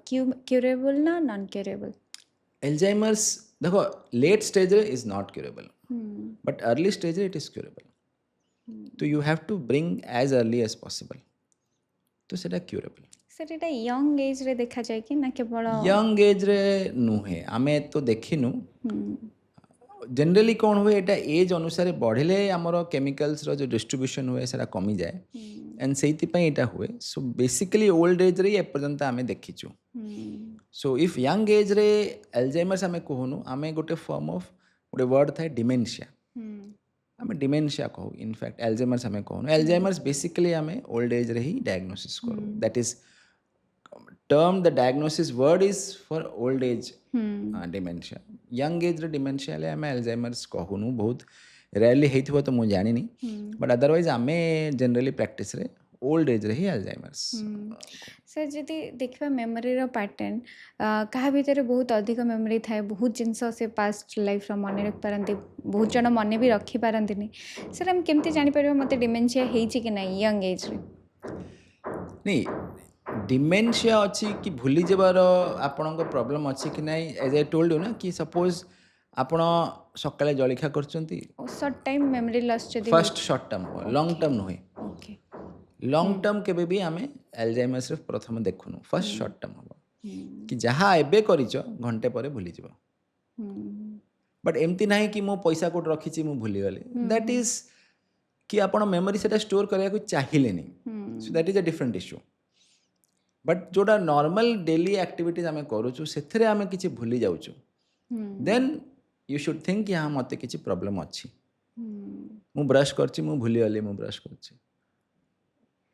क्यूरेबल ना नॉन क्यूरेबल
एल्जाइमर्स देखो late stage is not curable but early stage it is curable तो you have to bring as early as possible तो सेटा curable
sir एटा यंग एज रे देखा जाए कि ना केवल
यंग एज रे नुहे आमे तो देखिनु जनरली कौन हुए एटा एज अनुसार बढ़ले आमर केमिकल्स रो जो डिस्ट्रीब्यूशन हुए सेटा कमी जाए एंड से हुए सो बेसिकली ओल्ड एज रे एपर्यंत आमे देखिचु सो इफ यंग एज रे एल्जाइमर्स आमे कहनु आमे गोटे फॉर्म ऑफ गोटे वर्ड थाए डिमेंशिया आमे डिमेंशिया कहू इनफैक्ट एल्जाइमर्स आमे कहनु एल्जाइमर्स बेसिकली आमे ओल्ड एज रे ही डायग्नोसिस करू that is term the diagnosis word is for old age dementia young age रे डिमेंशिया ले आमे एल्जाइमर्स कहनु बहुत रेयरली हेइथबो तो मु जानिनी बट अदरवाइज आमे जनरली प्रैक्टिस रे ओल्ड एज रे ही अल्जाइमर्स।
सर जदि देखा मेमोरी पैटर्न क्या भितर बहुत अधिक मेमोरी थाए बहुत जिनस से पास्ट लाइफ मन रखि पारती बहुत जन मन भी रखी पारती सर आम केमती जापर मत डिमेनशिया कि ना यंग एज रे
नहीं डिमेंशिया अच्छी कि भूली जबार आपण प्रॉब्लम अच्छी कि नहीं एज आई टोल्ड यू ना कि सपोज आपण सकाଳେ जलखा करछंती
शॉर्ट टाइम मेमोरी लॉस जदि
फर्स्ट शॉर्ट टर्म हो लॉन्ग टर्म नुहे
ओके
लॉन्ग टर्म केबे भी आमे एल्जाइमर्स रे प्रथम देखुनु फर्स्ट शॉर्ट टर्म हो कि जहाँ एबे करिछ घंटे पर भूली जीव बट एमती नहीं कि मो पैसा कोट रखी मु भूली गली दैट इज कि आपण मेमोरी सेटा स्टोर करिया को चाहिए नहीं सो that is a different issue but जोटा नॉर्मल डेली एक्टिविटीज आम करूँ से आम कि भूली जाऊँ देन यू शुड थिंक कि हाँ मत किसी प्रॉब्लम अच्छी मु ब्रश करची मु भूली गली मु ब्रश करची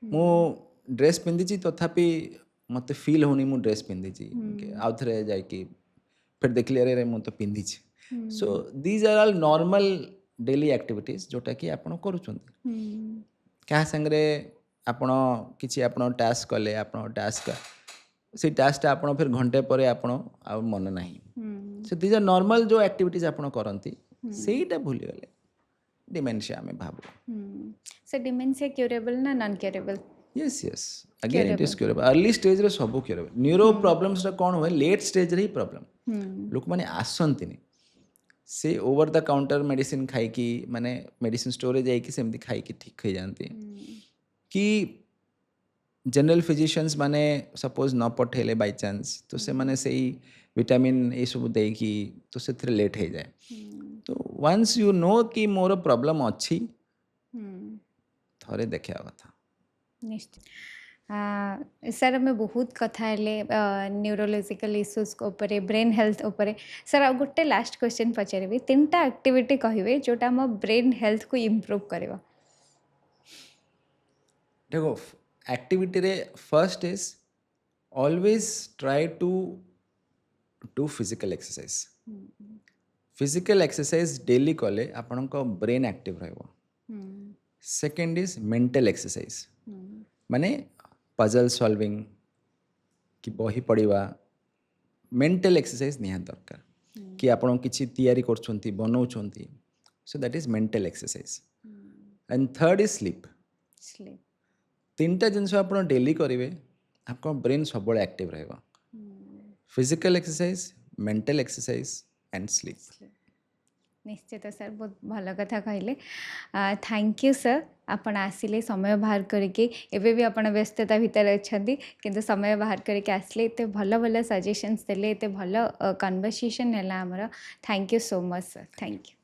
मु ड्रेस पिंधिची तथापि मत फील होनी मु ड्रेस पिंधिची आउ थे जाकि फिर देखली अरे मु तो पिंधिची so these are all normal daily activities जोटा कि आपण करूछंती क्या संगरे आपण किसी आपण टास्क कले आपण टास्क से टास्कटा आपण फिर घंटे पर आपण आ मन नहीं सो दीज आर नॉर्मल जो एक्टिविटीज आपण करंती सेटा भूली गले डिमेंशिया में भाबो
सर डिमेंशिया क्यूरेबल ना non curable
yes yes again it is curable early stage रे सब क्यूरेबल न्यूरो प्रॉब्लम्स कौन हुए लेट स्टेज रे ही प्रॉब्लम लोक माने आसंतिनी से ओवर द काउंटर मेडिसिन खाई माने मेडिसिन स्टोर जाइए सेमती खाई ठीक हो जाती कि जनरल फिजिशियंस माने सपोज न पठेले बाय चांस तो से माने से विटामिन ये सब देकी तो से लेट हो जाए तो वंस यू नो कि मोर प्रॉब्लम अच्छी थोड़े देखा कथा
निश्चित सर आम बहुत कथा न्यूरोलोजिकल इश्यूज उपरे ब्रेन हेल्थ उपरे सर आ गोटे लास्ट क्वेश्चन पचारि 3टा एक्टिविटी कहे जोटा आम ब्रेन हेल्थ को इम्प्रूव करवा
देखो एक्टिविटी रे first is always try to do physical exercise daily कले आपण ब्रेन एक्टिव रहिबो सेकेंड इज मेंटल एक्सरसाइज माने पजल सॉल्विंग कि बही पढ़ा मेंटल एक्सरसाइज निहात दरकार कि आपण किसी तैयारी करछंती बनाउछंती so that is mental exercise and third is sleep 3टा जिनस आप डेली करेंगे आपको ब्रेन सब एक्टिव रहेगा physical exercise mental exercise and sleep
निश्चित सर बहुत भल कथा कहले थैंक यू सर आपण आसिले समय बाहर करके एबे भी आपण व्यस्तता भितर अच्छी किंतु समय बाहर करके आसले एत भल भल सजेशंस देले एत भल कन्वर्सेशन है आमर thank you so much sir thank you